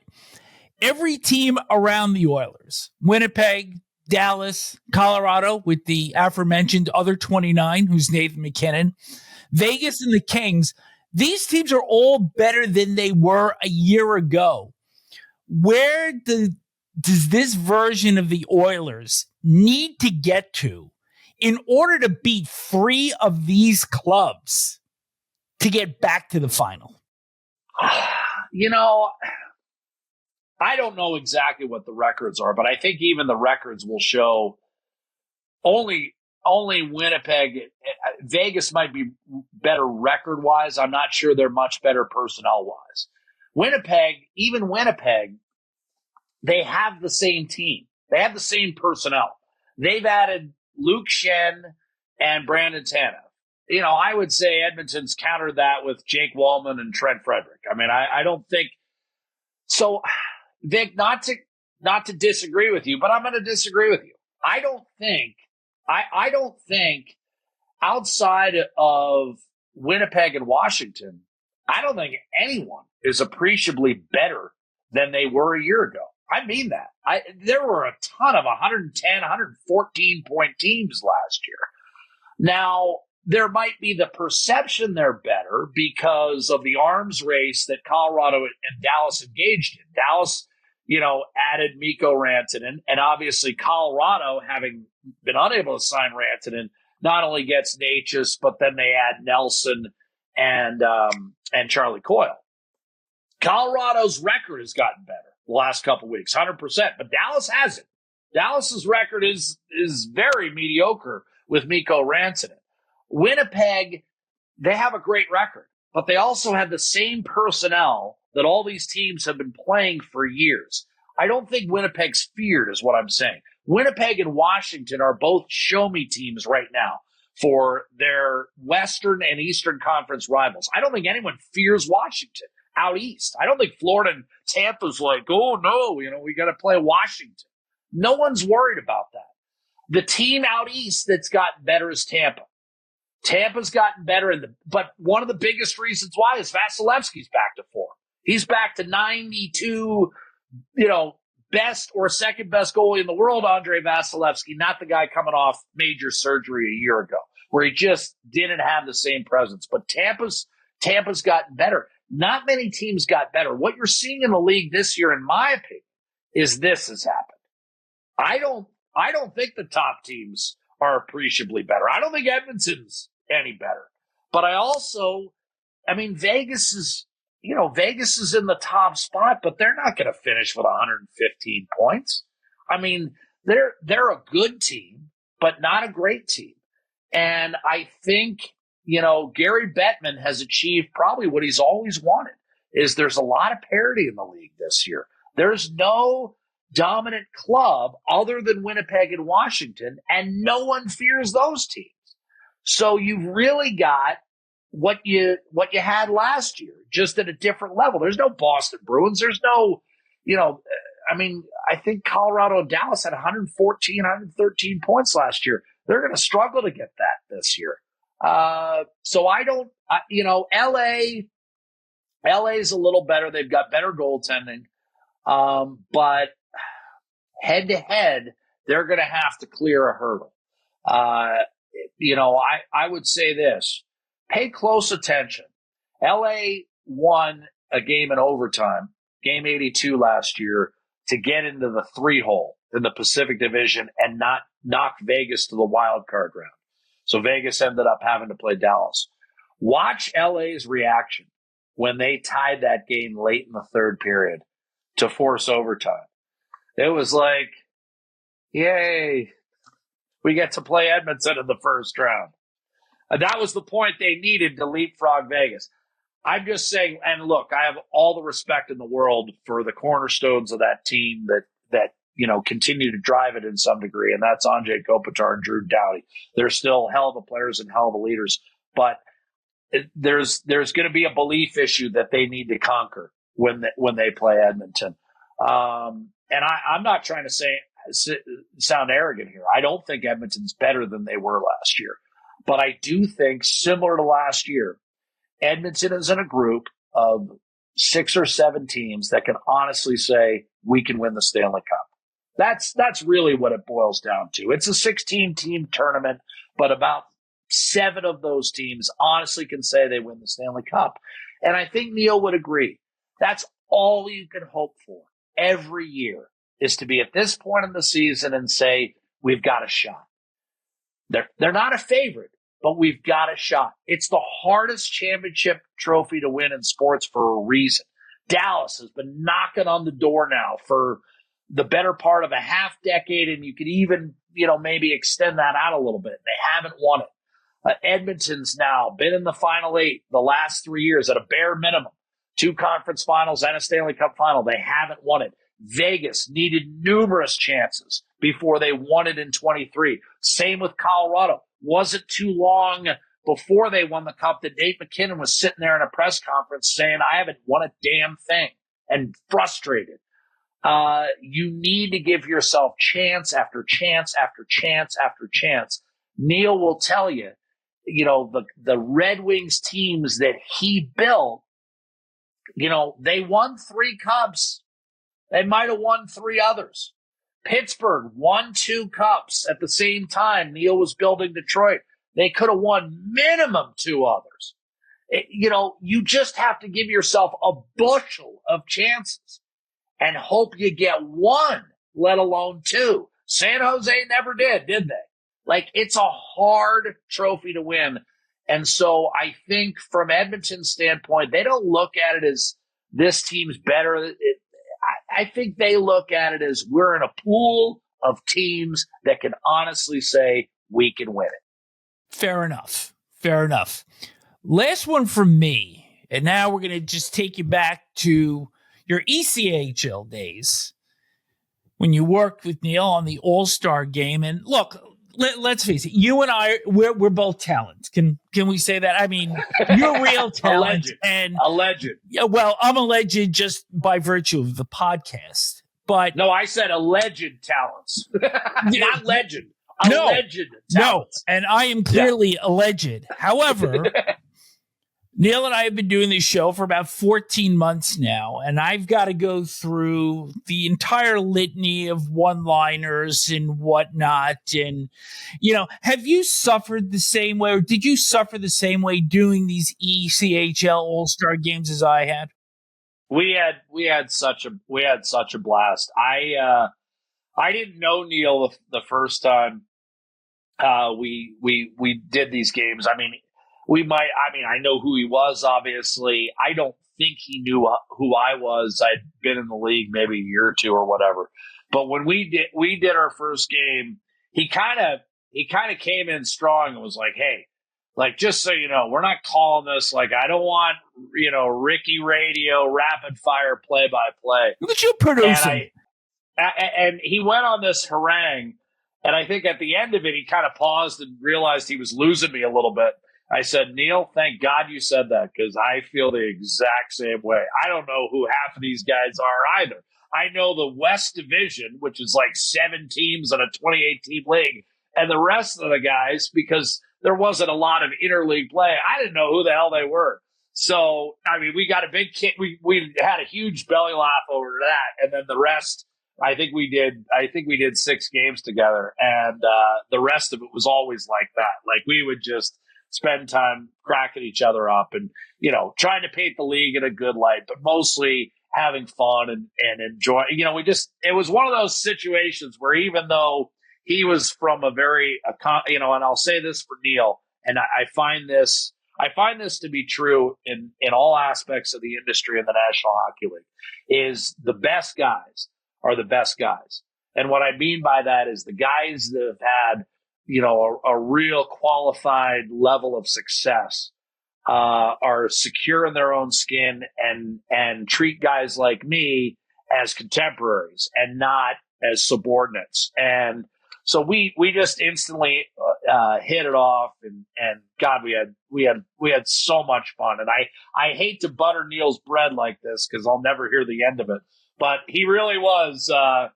every team around the Oilers, Winnipeg, Dallas, Colorado, with the aforementioned other 29, who's Nathan McKinnon, Vegas and the Kings, these teams are all better than they were a year ago. Where does this version of the Oilers need to get to in order to beat 3 of these clubs to get back to the final? I don't know exactly what the records are, but I think even the records will show only Winnipeg. Vegas might be better record-wise. I'm not sure they're much better personnel-wise. Winnipeg, they have the same team. They have the same personnel. They've added Luke Shen and Brandon Tanev. I would say Edmonton's countered that with Jake Wallman and Trent Frederick. I mean, I don't think so. Vic, not to disagree with you, but I'm going to disagree with you. I don't think outside of Winnipeg and Washington, I don't think anyone is appreciably better than they were a year ago. I mean that. There were a ton of 110, 114 point teams last year. Now, there might be the perception they're better because of the arms race that Colorado and Dallas engaged in. Dallas, added Mikko Rantanen, and obviously Colorado, having been unable to sign Rantanen, not only gets Natchez, but then they add Nelson and Charlie Coyle. Colorado's record has gotten better the last couple of weeks, 100%, but Dallas hasn't. Dallas's record is very mediocre with Mikko Rantanen. Winnipeg, they have a great record, but they also have the same personnel that all these teams have been playing for years. I don't think Winnipeg's feared, is what I'm saying. Winnipeg and Washington are both show-me teams right now for their Western and Eastern Conference rivals. I don't think anyone fears Washington out east. I don't think Florida and Tampa's like, oh, no, we got to play Washington. No one's worried about that. The team out east that's gotten better is Tampa. Tampa's gotten better, but one of the biggest reasons why is Vasilevsky's back to form. He's back to 92, best or second best goalie in the world, Andrei Vasilevsky, not the guy coming off major surgery a year ago, where he just didn't have the same presence. But Tampa's gotten better. Not many teams got better. What you're seeing in the league this year, in my opinion, is this has happened. I don't think the top teams are appreciably better. I don't think Edmonton's any better. But Vegas is in the top spot, but they're not going to finish with 115 points. I mean, they're a good team, but not a great team. And I think, Gary Bettman has achieved probably what he's always wanted, is there's a lot of parity in the league this year. There's no dominant club other than Winnipeg and Washington, and no one fears those teams. So you've really got what you had last year, just at a different level. There's no Boston Bruins. There's no, I think Colorado and Dallas had 114, 113 points last year. They're going to struggle to get that this year. So LA's a little better. They've got better goaltending. But head to head, they're going to have to clear a hurdle. I would say this, pay close attention. LA won a game in overtime, game 82 last year, to get into the 3-hole in the Pacific Division and not knock Vegas to the wild card round. So Vegas ended up having to play Dallas. Watch LA's reaction when they tied that game late in the third period to force overtime. It was like, yay, we get to play Edmonton in the first round. And that was the point they needed to leapfrog Vegas. I'm just saying, and look, I have all the respect in the world for the cornerstones of that team that continue to drive it in some degree, and that's Anze Kopitar and Drew Doughty. They're still hell of a players and hell of a leaders, but there's going to be a belief issue that they need to conquer when they play Edmonton. And I'm not trying to sound arrogant here. I don't think Edmonton's better than they were last year, but I do think, similar to last year, Edmonton is in a group of 6 or 7 teams that can honestly say we can win the Stanley Cup. That's really what it boils down to. It's a 16-team tournament, but about 7 of those teams honestly can say they win the Stanley Cup. And I think Neil would agree. That's all you can hope for every year, is to be at this point in the season and say, we've got a shot. They're not a favorite, but we've got a shot. It's the hardest championship trophy to win in sports for a reason. Dallas has been knocking on the door now for the better part of a half decade, and you could even, maybe extend that out a little bit. They haven't won it. Edmonton's now been in the Final 8 the last 3 years at a bare minimum. 2 conference finals and a Stanley Cup final. They haven't won it. Vegas needed numerous chances before they won it in 23. Same with Colorado. Wasn't too long before they won the cup that Nate McKinnon was sitting there in a press conference saying, I haven't won a damn thing, and frustrated. You need to give yourself chance after chance after chance after chance. Neil will tell you, the Red Wings teams that he built, they won 3 cups. They might have won 3 others. Pittsburgh won 2 cups at the same time Neil was building Detroit. They could have won minimum 2 others. You just have to give yourself a bushel of chances and hope you get 1, let alone 2. San Jose never did they? It's a hard trophy to win. And so I think from Edmonton's standpoint, they don't look at it as this team's better. I think they look at it as we're in a pool of teams that can honestly say we can win it. Fair enough. Last one from me. And now we're going to just take you back to your ECHL days when you worked with Neil on the All-Star game. And look, let's face it, you and I, we're both talent. Can we say that? I mean, you're real talent. A legend. Yeah, well, I'm a legend just by virtue of the podcast. But no, I said alleged talents, not legend. Alleged talents. No, and I am clearly a legend. However, Neil and I have been doing this show for about 14 months now, and I've got to go through the entire litany of one-liners and whatnot. And, have you suffered the same way, or did you suffer the same way doing these ECHL All-Star games as I had? We had such a blast. I didn't know Neil the first time we did these games. I know who he was, obviously. I don't think he knew who I was. I'd been in the league maybe a year or 2 or whatever. But when we did our first game, he kind of came in strong and was like, hey, just so you know, we're not calling this, I don't want, Ricky Radio rapid fire play-by-play. Look at you producing. and he went on this harangue, and I think at the end of it, he kind of paused and realized he was losing me a little bit. I said, Neil, thank God you said that, because I feel the exact same way. I don't know who half of these guys are either. I know the West Division, which is like 7 teams in a 28-team league, and the rest of the guys, because there wasn't a lot of interleague play, I didn't know who the hell they were. So, I mean, we got a big kid. We had a huge belly laugh over that, and then the rest, I think we did 6 games together, and the rest of it was always like that. Like, we would just spend time cracking each other up and, trying to paint the league in a good light, but mostly having fun and enjoy. It was one of those situations where, even though he was from a very, and I'll say this for Neil, and I find this to be true in all aspects of the industry in the National Hockey League, is the best guys are the best guys. And what I mean by that is the guys that have had, a real qualified level of success, are secure in their own skin and treat guys like me as contemporaries and not as subordinates. And so we just instantly hit it off, and God, we had so much fun. And I hate to butter Neil's bread like this, because I'll never hear the end of it. But he really was a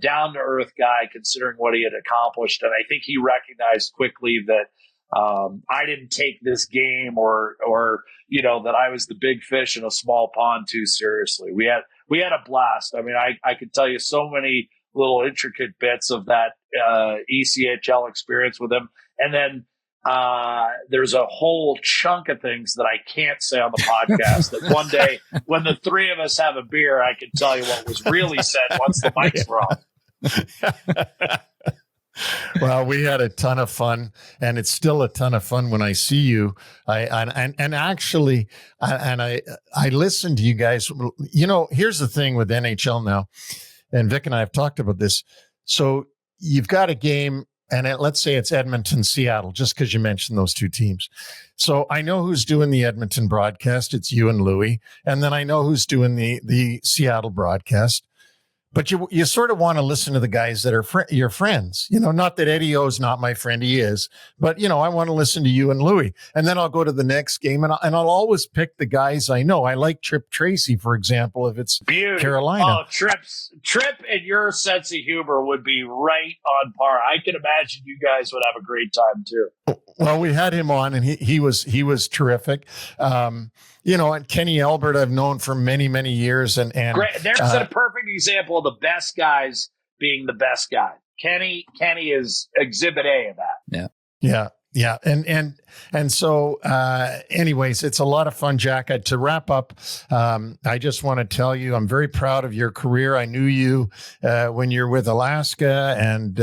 down to earth guy, considering what he had accomplished. And I think he recognized quickly that I didn't take this game or that I was the big fish in a small pond too seriously. We had a blast. I mean, I could tell you so many little intricate bits of that ECHL experience with him. And then there's a whole chunk of things that I can't say on the podcast that one day when the 3 of us have a beer, I can tell you what was really said once the mics were on. Well, we had a ton of fun, and it's still a ton of fun when I see you. I listen to you guys. Here's the thing with NHL now, and Vic and I have talked about this. So you've got a game, and let's say it's Edmonton, Seattle, just because you mentioned those 2 teams. So I know who's doing the Edmonton broadcast. It's you and Louie. And then I know who's doing the Seattle broadcast. But you sort of want to listen to the guys that are your friends. Not that Eddie O's not my friend. He is. But, I want to listen to you and Louie. And then I'll go to the next game, and I'll always pick the guys I know. I like Trip Tracy, for example, if it's Carolina. Oh, Trip and your sense of humor would be right on par. I can imagine you guys would have a great time, too. Well, we had him on, and he was terrific. And Kenny Albert I've known for many, many years. And great. There's a perfect example of the best guys being the best guy. Kenny is exhibit A of that. Yeah. And so, anyways, it's a lot of fun, Jack. To wrap up, I just want to tell you, I'm very proud of your career. I knew you when you're with Alaska, and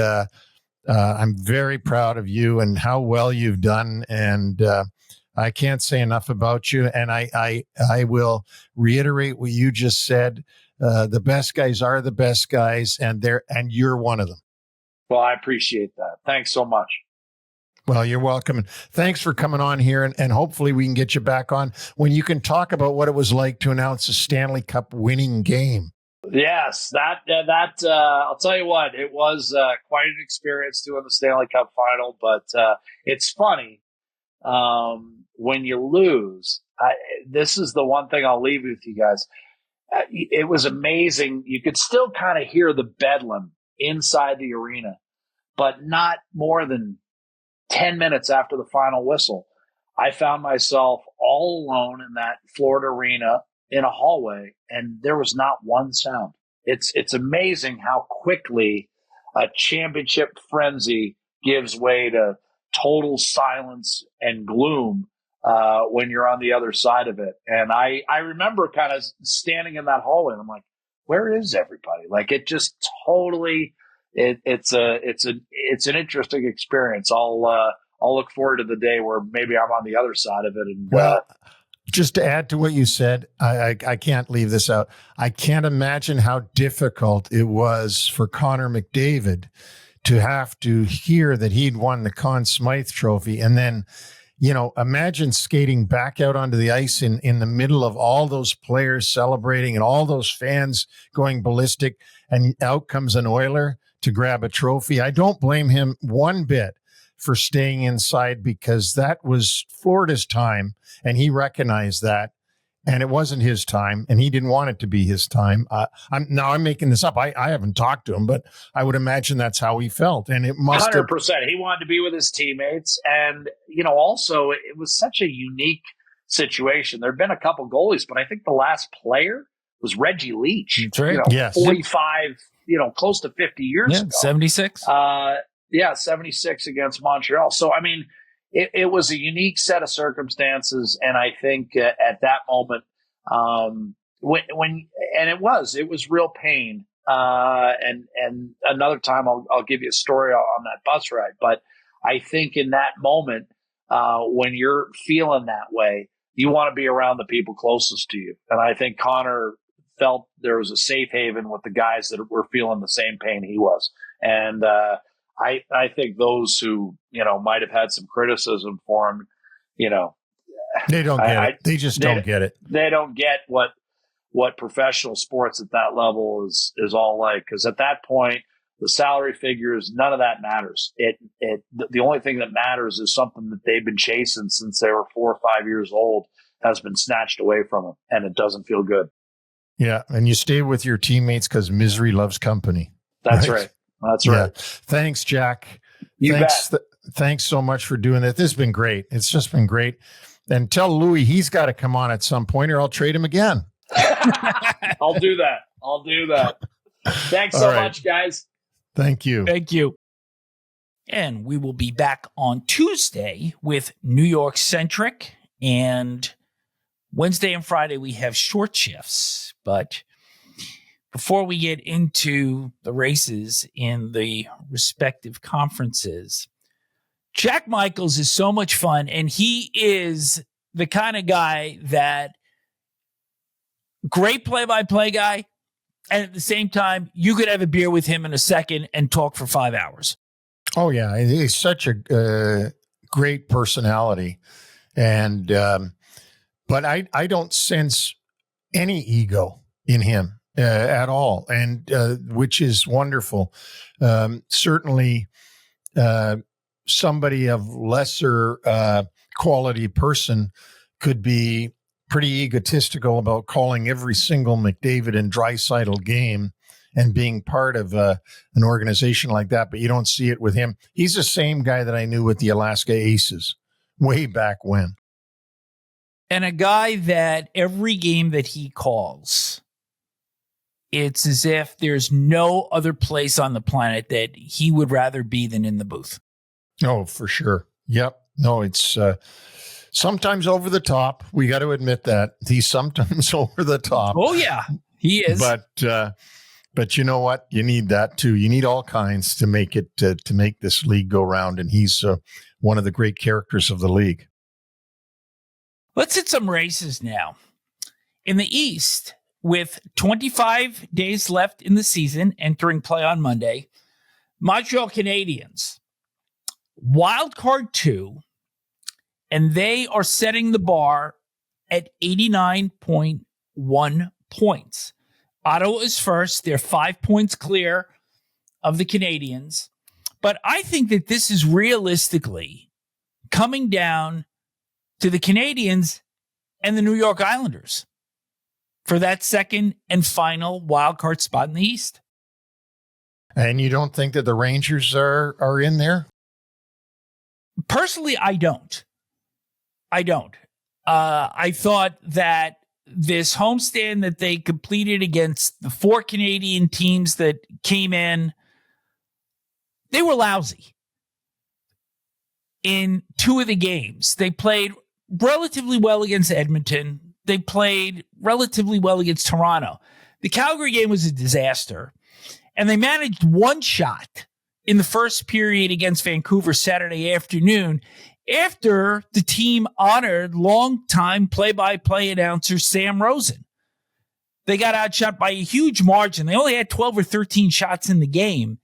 I'm very proud of you and how well you've done. And I can't say enough about you. And I will reiterate what you just said. The best guys are the best guys, and you're one of them. Well, I appreciate that. Thanks so much. Well, you're welcome. And thanks for coming on here. And hopefully we can get you back on when you can talk about what it was like to announce a Stanley Cup winning game. Yes, that I'll tell you what, it was quite an experience doing the Stanley Cup Final. But it's funny, when you lose, this is the one thing I'll leave with you guys. It was amazing. You could still kind of hear the bedlam inside the arena, but not more than 10 minutes after the final whistle, I found myself all alone in that Florida arena in a hallway, and there was not one sound. It's amazing how quickly a championship frenzy gives way to total silence and gloom when you're on the other side of it. And I remember kind of standing in that hallway, and I'm like, where is everybody? Like, it just totally, it's an interesting experience. I'll look forward to the day where maybe I'm on the other side of it. And just to add to what you said, I can't leave this out. I can't imagine how difficult it was for Connor McDavid to have to hear that he'd won the Conn Smythe Trophy, and then imagine skating back out onto the ice in the middle of all those players celebrating and all those fans going ballistic, and out comes an Oiler to grab a trophy. I don't blame him one bit for staying inside, because that was Florida's time, and he recognized that, and it wasn't his time, and he didn't want it to be his time. I'm making this up. I haven't talked to him, but I would imagine that's how he felt, and it must 100%. He wanted to be with his teammates, and also it was such a unique situation. There had been a couple goalies, but I think the last player was Reggie Leach. That's right. Yes. 45, close to 50 years ago. 76. 76 against Montreal. So, I mean, it was a unique set of circumstances. And I think at that moment, it was real pain. And another time I'll give you a story on that bus ride. But I think in that moment, when you're feeling that way, you want to be around the people closest to you. And I think Connor felt there was a safe haven with the guys that were feeling the same pain he was. And, I think those who, might have had some criticism for him, they don't get it. They just don't get it. They don't get what professional sports at that level is all like. Because at that point, the salary figures, none of that matters. The only thing that matters is something that they've been chasing since they were 4 or 5 years old has been snatched away from them, and it doesn't feel good. Yeah, and you stay with your teammates because misery loves company. That's right. That's right. Thanks, Jack. Thanks. Thanks so much for doing that. This has been great. It's just been great. And tell Louis he's got to come on at some point, or I'll trade him again. I'll do that. Thanks so much, guys. Thank you. Thank you. And we will be back on Tuesday with New York Centric, and Wednesday and Friday we have short shifts. But before we get into the races in the respective conferences, Jack Michaels is so much fun, and he is the kind of guy that great play-by-play guy, and at the same time, you could have a beer with him in a second and talk for 5 hours. Oh, yeah. He's such a great personality. And but I don't sense any ego in him at all, and which is wonderful. Certainly somebody of lesser quality person could be pretty egotistical about calling every single McDavid and Draisaitl game and being part of an organization like that, but you don't see it with him. He's the same guy that I knew with the Alaska Aces way back when. And a guy that every game that he calls, it's as if there's no other place on the planet that he would rather be than in the booth. Oh, for sure. Yep. No, it's sometimes over the top. We got to admit that. He's sometimes over the top. Oh, yeah, he is. But you know what? You need that too. You need all kinds to make it to make this league go round. And he's one of the great characters of the league. Let's hit some races now. In the East, with 25 days left in the season, entering play on Monday, Montreal Canadiens, wild card 2, and they are setting the bar at 89.1 points. Ottawa is first. They're 5 points clear of the Canadiens. But I think that this is realistically coming down to the Canadiens and the New York Islanders for that second and final wildcard spot in the East. And you don't think that the Rangers are in there? Personally, I don't. I thought that this homestand that they completed against the 4 Canadian teams that came in, they were lousy. In 2 of the games, they played relatively well against Edmonton. They played relatively well against Toronto. The Calgary game was a disaster. And they managed one shot in the first period against Vancouver Saturday afternoon after the team honored longtime play-by-play announcer Sam Rosen. They got outshot by a huge margin. They only had 12 or 13 shots in the game.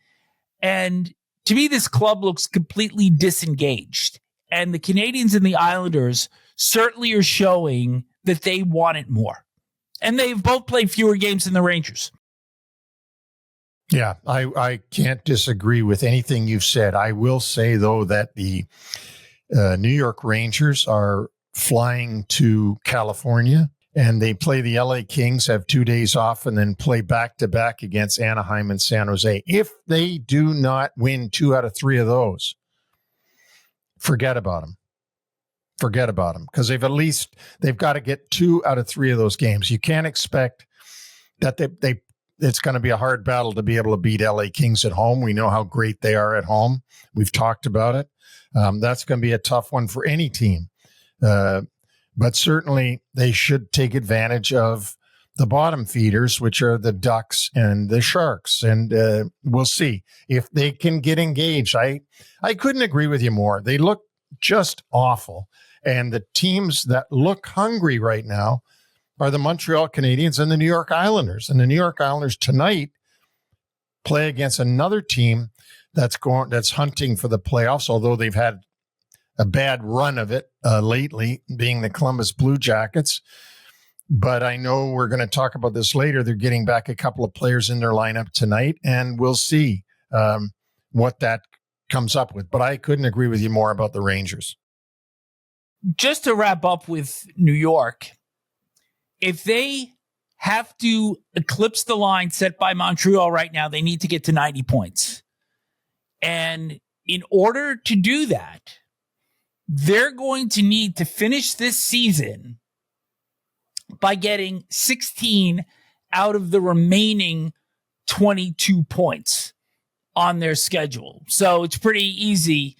And to me, this club looks completely disengaged. And the Canadiens and the Islanders certainly are showing that they want it more. And they've both played fewer games than the Rangers. Yeah, I can't disagree with anything you've said. I will say, though, that the New York Rangers are flying to California, and they play the LA Kings, have 2 days off, and then play back-to-back against Anaheim and San Jose. If they do not win 2 out of 3 of those, forget about them. Forget about them, because they've got to get 2 out of 3 of those games. You can't expect that it's going to be a hard battle to be able to beat LA Kings at home. We know how great they are at home. We've talked about it. That's going to be a tough one for any team. But certainly they should take advantage of the bottom feeders, which are the Ducks and the Sharks. And we'll see if they can get engaged. I couldn't agree with you more. They look just awful. And the teams that look hungry right now are the Montreal Canadiens and the New York Islanders. And the New York Islanders tonight play against another team that's hunting for the playoffs, although they've had a bad run of it lately, being the Columbus Blue Jackets. But I know we're going to talk about this later. They're getting back a couple of players in their lineup tonight, and we'll see what that comes up with. But I couldn't agree with you more about the Rangers. Just to wrap up with New York, if they have to eclipse the line set by Montreal right now, they need to get to 90 points. And in order to do that, they're going to need to finish this season by getting 16 out of the remaining 22 points on their schedule. So it's pretty easy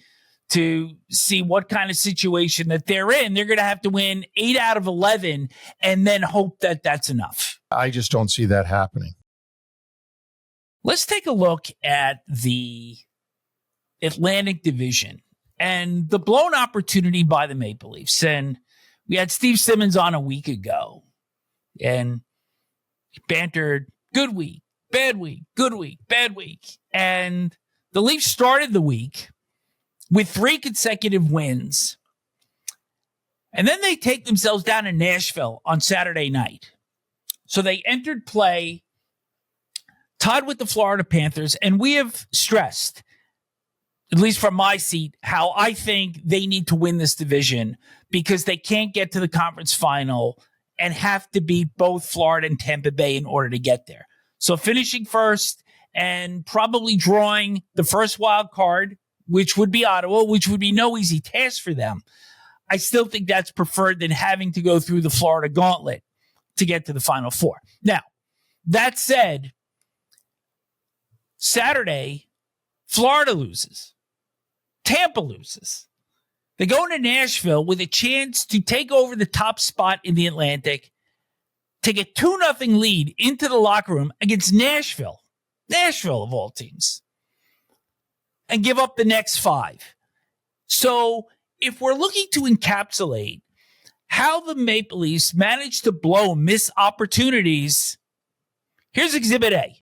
to see what kind of situation that they're in. They're going to have to win 8 out of 11 and then hope that that's enough. I just don't see that happening. Let's take a look at the Atlantic Division and the blown opportunity by the Maple Leafs. And we had Steve Simmons on a week ago, and he bantered, good week, bad week, good week, bad week. And the Leafs started the week with 3 consecutive wins. And then they take themselves down to Nashville on Saturday night. So they entered play tied with the Florida Panthers. And we have stressed, at least from my seat, how I think they need to win this division because they can't get to the conference final and have to beat both Florida and Tampa Bay in order to get there. So finishing first and probably drawing the first wild card, which would be Ottawa, which would be no easy task for them. I still think that's preferred than having to go through the Florida gauntlet to get to the Final Four. Now, that said, Saturday, Florida loses. Tampa loses. They go into Nashville with a chance to take over the top spot in the Atlantic, take a 2-0 lead into the locker room against Nashville of all teams, and give up the next 5. So if we're looking to encapsulate how the Maple Leafs managed to blow miss opportunities, here's Exhibit A.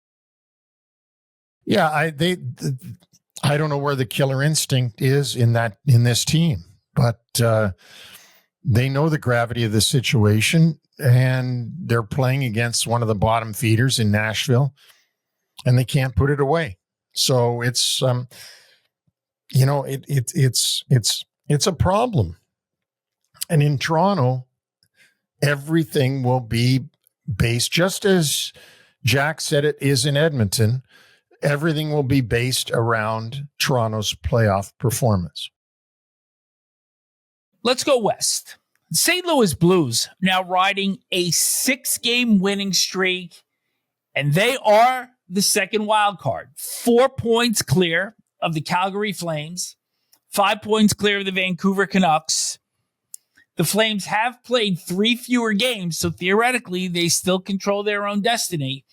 Yeah, I don't know where the killer instinct is in this team, but they know the gravity of the situation, and they're playing against one of the bottom feeders in Nashville, and they can't put it away. So it's it's a problem. And in Toronto, everything will be based, just as Jack said it is in Edmonton, everything will be based around Toronto's playoff performance. Let's go west. St. Louis Blues now riding a 6-game winning streak, and they are the second wild card. 4 points clear of the Calgary Flames, 5 points clear of the Vancouver Canucks. The Flames have played 3 fewer games, so theoretically they still control their own destiny.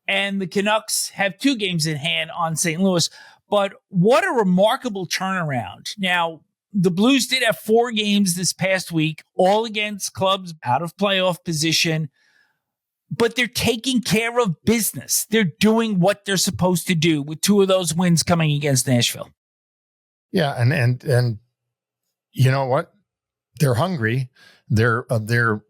And the Canucks have 2 games in hand on St. Louis. But what a remarkable turnaround. Now, the Blues did have 4 games this past week, all against clubs out of playoff position. But they're taking care of business. They're doing what they're supposed to do with 2 of those wins coming against Nashville. Yeah, and you know what? They're hungry. They're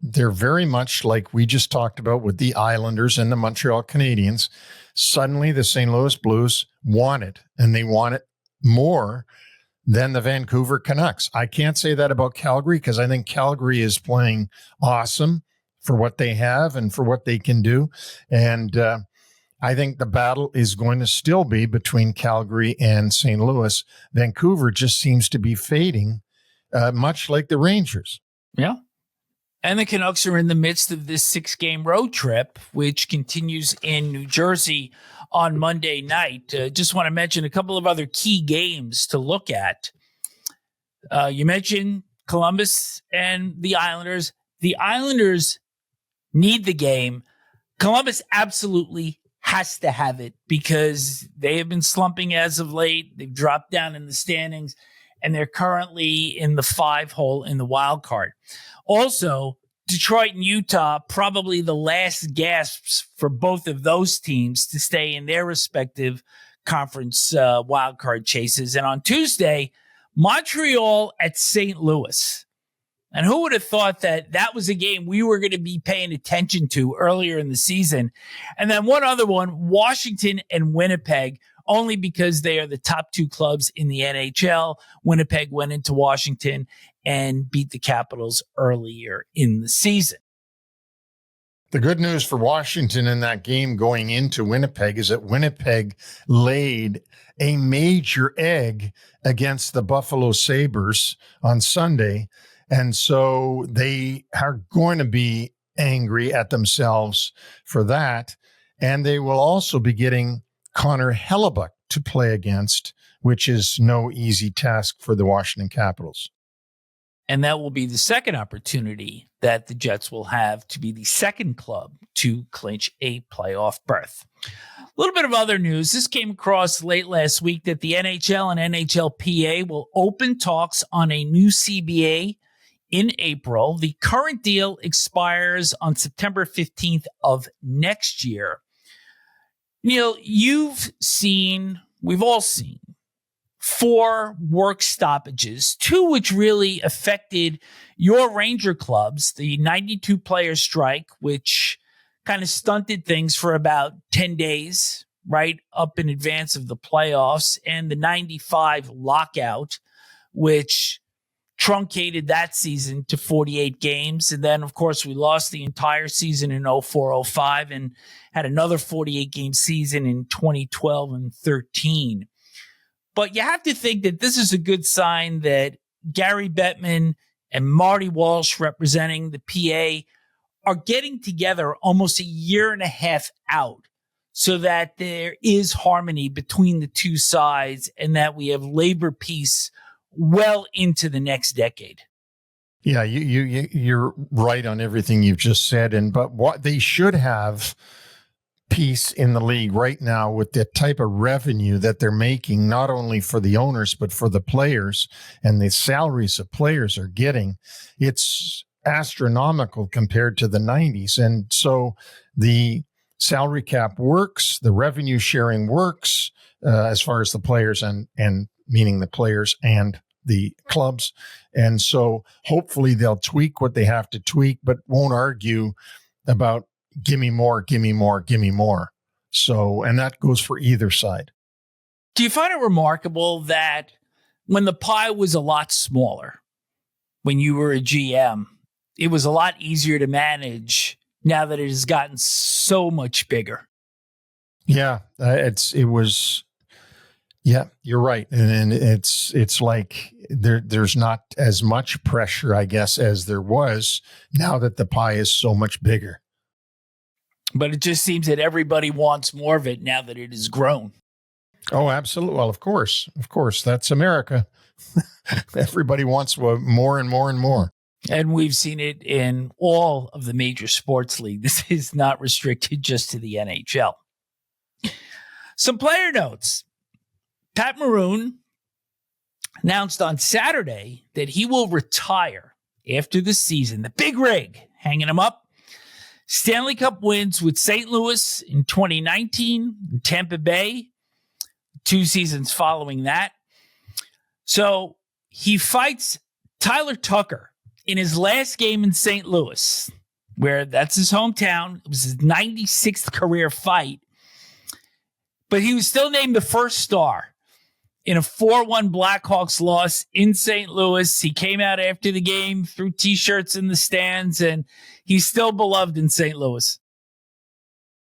very much like we just talked about with the Islanders and the Montreal Canadiens. Suddenly, the St. Louis Blues want it, and they want it more than the Vancouver Canucks. I can't say that about Calgary because I think Calgary is playing awesome for what they have and for what they can do. And I think the battle is going to still be between Calgary and St. Louis. Vancouver just seems to be fading, much like the Rangers. Yeah. And the Canucks are in the midst of this 6-game road trip, which continues in New Jersey on Monday night. Just want to mention a couple of other key games to look at. You mentioned Columbus and the Islanders. The Islanders need the game. Columbus absolutely has to have it because they have been slumping as of late. They've dropped down in the standings, and they're currently in the 5-hole in the wild card. Also, Detroit and Utah, probably the last gasps for both of those teams to stay in their respective conference wildcard chases. And on Tuesday, Montreal at St. Louis. And who would have thought that that was a game we were going to be paying attention to earlier in the season? And then one other one, Washington and Winnipeg, only because they are the top 2 clubs in the NHL. Winnipeg went into Washington and beat the Capitals earlier in the season. The good news for Washington in that game going into Winnipeg is that Winnipeg laid a major egg against the Buffalo Sabres on Sunday. And so they are going to be angry at themselves for that. And they will also be getting Connor Hellebuck to play against, which is no easy task for the Washington Capitals. And that will be the second opportunity that the Jets will have to be the second club to clinch a playoff berth. A little bit of other news. This came across late last week that the NHL and NHLPA will open talks on a new CBA in April. The current deal expires on September 15th of next year. Neil, we've all seen 4 work stoppages, 2 which really affected your Ranger clubs, the 92-player strike, which kind of stunted things for about 10 days, right up in advance of the playoffs, and the 95 lockout, which truncated that season to 48 games. And then, of course, we lost the entire season in 04-05 and had another 48-game season in 2012 and 13. But you have to think that this is a good sign that Gary Bettman and Marty Walsh, representing the PA, are getting together almost a year and a half out so that there is harmony between the two sides and that we have labor peace well into the next decade. Yeah, you're right on everything you've just said. But what they should have peace in the league right now with the type of revenue that they're making, not only for the owners, but for the players and the salaries the players are getting. It's astronomical compared to the 90s. And so the salary cap works, the revenue sharing works as far as the players and meaning the players and the clubs. And so hopefully they'll tweak what they have to tweak, but won't argue about give me more, give me more, give me more. So, and that goes for either side. Do you find it remarkable that when the pie was a lot smaller, when you were a GM, it was a lot easier to manage now that it has gotten so much bigger? Yeah, yeah, you're right. And it's like there's not as much pressure, I guess, as there was now that the pie is so much bigger. But it just seems that everybody wants more of it now that it has grown. Oh, absolutely. Well, of course, that's America. Everybody wants more and more and more. And we've seen it in all of the major sports leagues. This is not restricted just to the NHL. Some player notes. Pat Maroon announced on Saturday that he will retire after the season. The big rig hanging him up. Stanley Cup wins with St. Louis in 2019, and Tampa Bay 2 seasons following that. So he fights Tyler Tucker, in his last game in St. Louis, where that's his hometown, it was his 96th career fight, but he was still named the first star in a 4-1 Blackhawks loss in St. Louis. He came out after the game, threw T-shirts in the stands, and he's still beloved in St. Louis.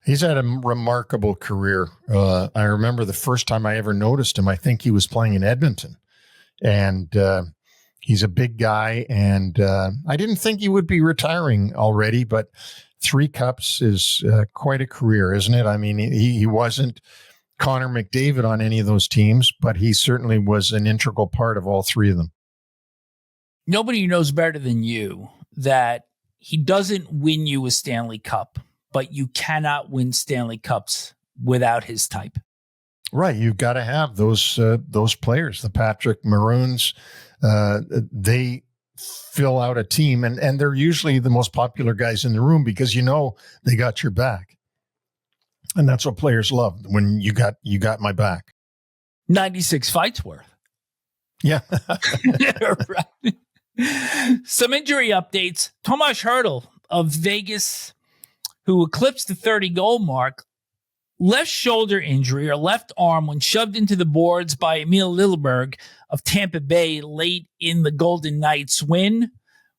He's had a remarkable career. I remember the first time I ever noticed him, I think he was playing in Edmonton. And he's a big guy, and I didn't think he would be retiring already, but 3 cups is quite a career, isn't it? I mean, he wasn't Connor McDavid on any of those teams, but he certainly was an integral part of all 3 of them. Nobody knows better than you that he doesn't win you a Stanley Cup, but you cannot win Stanley Cups without his type. Right. You've got to have those players, the Patrick Maroons. They fill out a team, and they're usually the most popular guys in the room because they got your back. And that's what players love, when you got my back. 96 fights worth. Yeah. Right. Some injury updates. Tomas Hertl of Vegas, who eclipsed the 30-goal mark, left shoulder injury or left arm when shoved into the boards by Emil Lilleberg of Tampa Bay late in the Golden Knights win.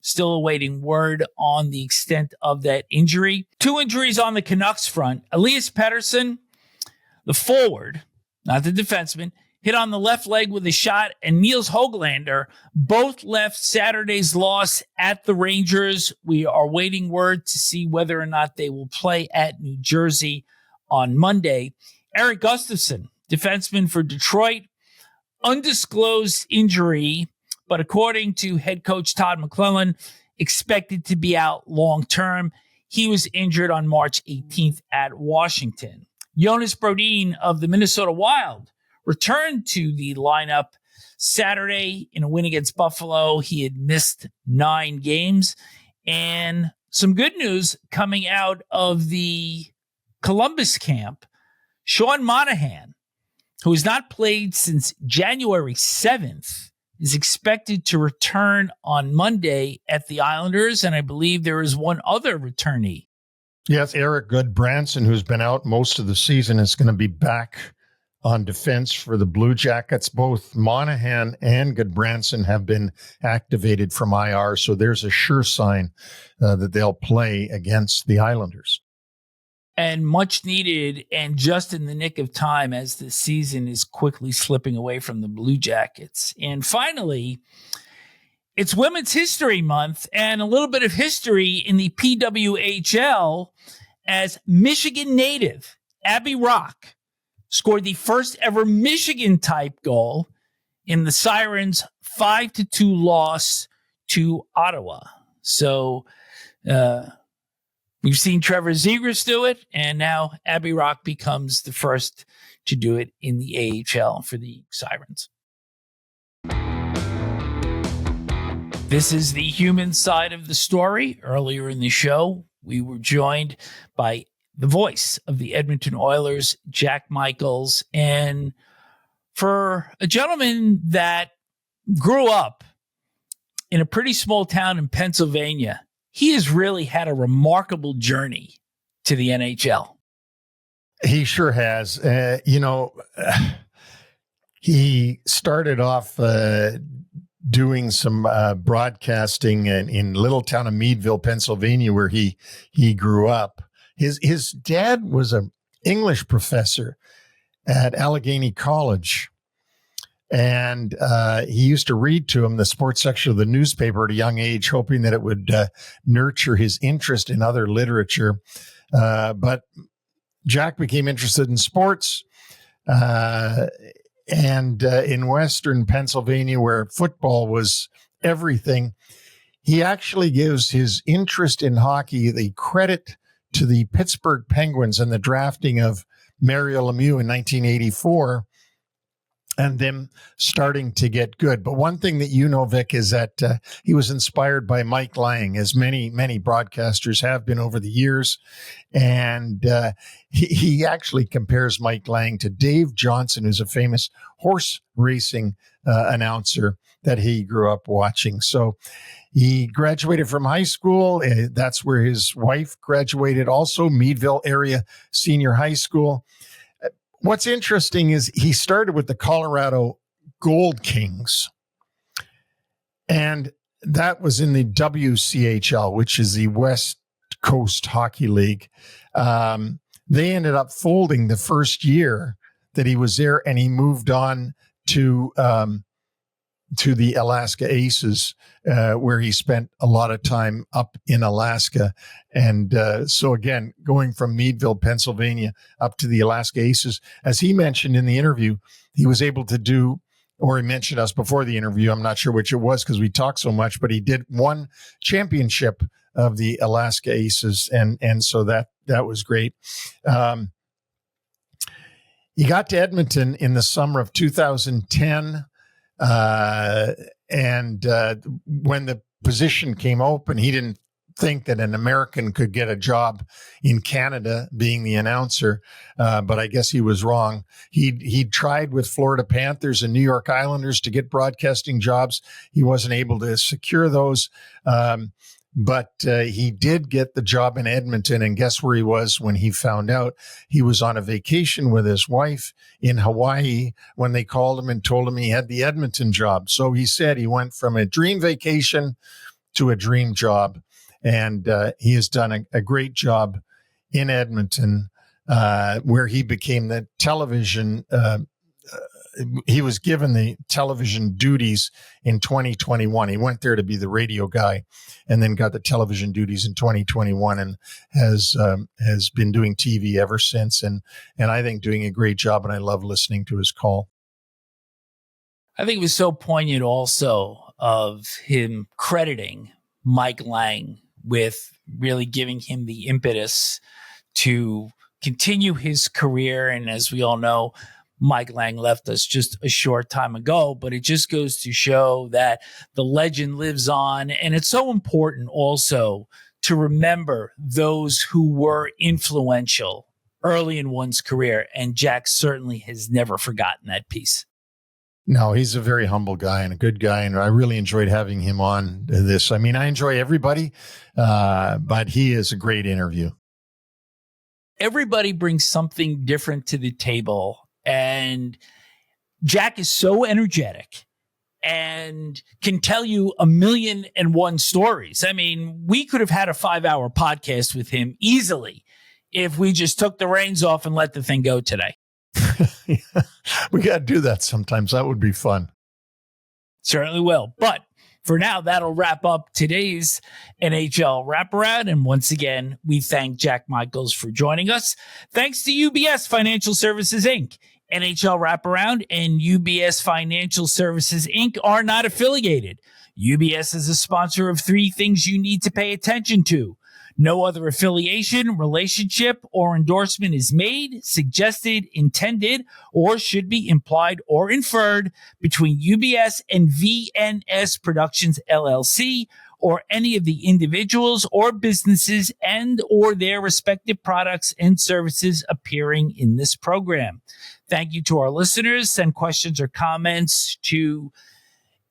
Still awaiting word on the extent of that injury. 2 injuries on the Canucks front. Elias Pettersson, the forward, not the defenseman, hit on the left leg with a shot, and Niels Höglander both left Saturday's loss at the Rangers. We are waiting word to see whether or not they will play at New Jersey on Monday. Eric Gustafsson, defenseman for Detroit, undisclosed injury, but according to head coach Todd McClellan, expected to be out long-term. He was injured on March 18th at Washington. Jonas Brodin of the Minnesota Wild returned to the lineup Saturday in a win against Buffalo. He had missed 9 games. And some good news coming out of the Columbus camp. Sean Monahan, who has not played since January 7th, is expected to return on Monday at the Islanders, and I believe there is one other returnee. Yes, Eric Goodbranson, who's been out most of the season, is going to be back on defense for the Blue Jackets. Both Monahan and Goodbranson have been activated from IR, so there's a sure sign that they'll play against the Islanders. And much needed, and just in the nick of time as the season is quickly slipping away from the Blue Jackets. And finally, it's Women's History Month, and a little bit of history in the PWHL as Michigan native Abby Rock scored the first ever Michigan-type goal in the Sirens' 5-2 loss to Ottawa. So, we've seen Trevor Zegras do it, and now Abby Rock becomes the first to do it in the AHL for the Sirens. This is the human side of the story. Earlier in the show, we were joined by the voice of the Edmonton Oilers, Jack Michaels. And for a gentleman that grew up in a pretty small town in Pennsylvania, he has really had a remarkable journey to the NHL. He sure has. He started off doing some broadcasting in little town of Meadville, Pennsylvania, where he grew up. His dad was an English professor at Allegheny College. And he used to read to him the sports section of the newspaper at a young age, hoping that it would nurture his interest in other literature. But Jack became interested in sports. And in Western Pennsylvania, where football was everything, he actually gives his interest in hockey the credit to the Pittsburgh Penguins and the drafting of Mario Lemieux in 1984. and them starting to get good. But one thing that you know, Vic, is that he was inspired by Mike Lang, as many broadcasters have been over the years. And he actually compares Mike Lang to Dave Johnson, who's a famous horse racing announcer that he grew up watching. So he graduated from high school. That's where his wife graduated also, Meadville area senior high school. What's interesting is he started with the Colorado Gold Kings, and that was in the WCHL, which is the West Coast Hockey League. They ended up folding the first year that he was there, and he moved on to the Alaska Aces, where he spent a lot of time up in Alaska. And so again, going from Meadville, Pennsylvania, up to the Alaska Aces, as he mentioned in the interview, he was able to do, or he mentioned us before the interview, I'm not sure which it was because we talked so much, but he did one championship of the Alaska Aces. And so that was great. He got to Edmonton in the summer of 2010. And when the position came open, he didn't think that an American could get a job in Canada being the announcer. But I guess he was wrong. He tried with Florida Panthers and New York Islanders to get broadcasting jobs. He wasn't able to secure those. But he did get the job in Edmonton, and guess where he was when he found out? He was on a vacation with his wife in Hawaii when they called him and told him he had the Edmonton job. So he said he went from a dream vacation to a dream job, and he has done a great job in Edmonton, where he became the television he was given the television duties in 2021. He went there to be the radio guy and then got the television duties in 2021 and has been doing TV ever since. And I think doing a great job. And I love listening to his call. I think it was so poignant also of him crediting Mike Lang with really giving him the impetus to continue his career. And as we all know, Mike Lang left us just a short time ago, but it just goes to show that the legend lives on. And it's so important also to remember those who were influential early in one's career. And Jack certainly has never forgotten that piece. No, he's a very humble guy and a good guy. And I really enjoyed having him on this. I mean, I enjoy everybody, but he is a great interview. Everybody brings something different to the table. And Jack is so energetic and can tell you 1,000,001 stories. I mean, we could have had a 5-hour podcast with him easily if we just took the reins off and let the thing go today. We got to do that sometimes. That would be fun. Certainly will. But for now, that'll wrap up today's NHL Wraparound. And once again, we thank Jack Michaels for joining us. Thanks to UBS Financial Services, Inc. NHL Wraparound and UBS Financial Services, Inc. are not affiliated. UBS is a sponsor of 3 things you need to pay attention to. No other affiliation, relationship, or endorsement is made, suggested, intended, or should be implied or inferred between UBS and VNS Productions, LLC, or any of the individuals or businesses and or their respective products and services appearing in this program. Thank you to our listeners. Send questions or comments to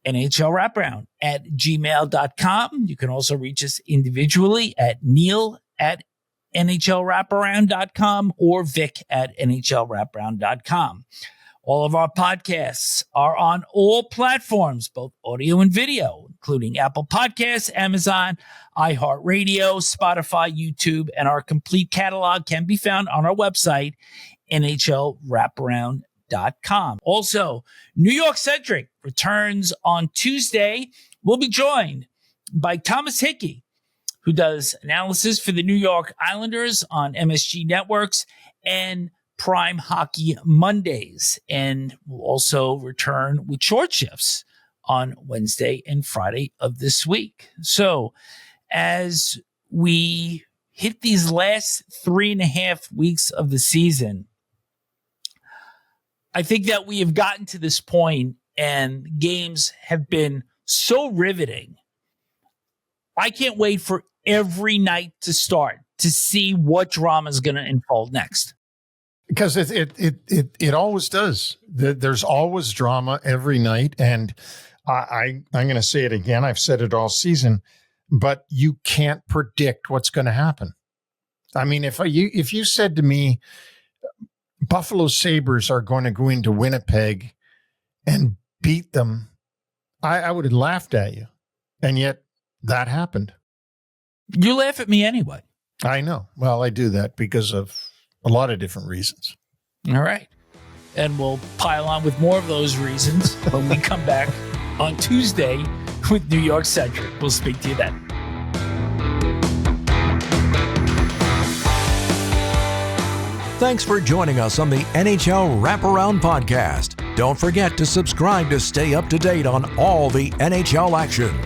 NHL Wraparound at gmail.com. You can also reach us individually at Neil at NHLWraparound.com or Vic at NHLWraparound.com. All of our podcasts are on all platforms, both audio and video, including Apple Podcasts, Amazon, iHeartRadio, Spotify, YouTube, and our complete catalog can be found on our website, NHLWraparound.com. Also, New York Centric returns on Tuesday. We'll be joined by Thomas Hickey, who does analysis for the New York Islanders on MSG Networks and Prime Hockey Mondays, and we'll also return with short shifts on Wednesday and Friday of this week. So as we hit these last 3.5 weeks of the season, I think that we have gotten to this point and games have been so riveting. I can't wait for every night to start to see what drama is going to unfold next. Because it always does. There's always drama every night. And I'm going to say it again. I've said it all season, but you can't predict what's going to happen. I mean, if you said to me, Buffalo Sabres are going to go into Winnipeg and beat them, I would have laughed at you. And yet that happened. You laugh at me anyway. I know. Well, I do that because of a lot of different reasons. All right. And we'll pile on with more of those reasons when we come back on Tuesday with New York Centric. We'll speak to you then. Thanks for joining us on the NHL Wraparound podcast. Don't forget to subscribe to stay up to date on all the NHL action.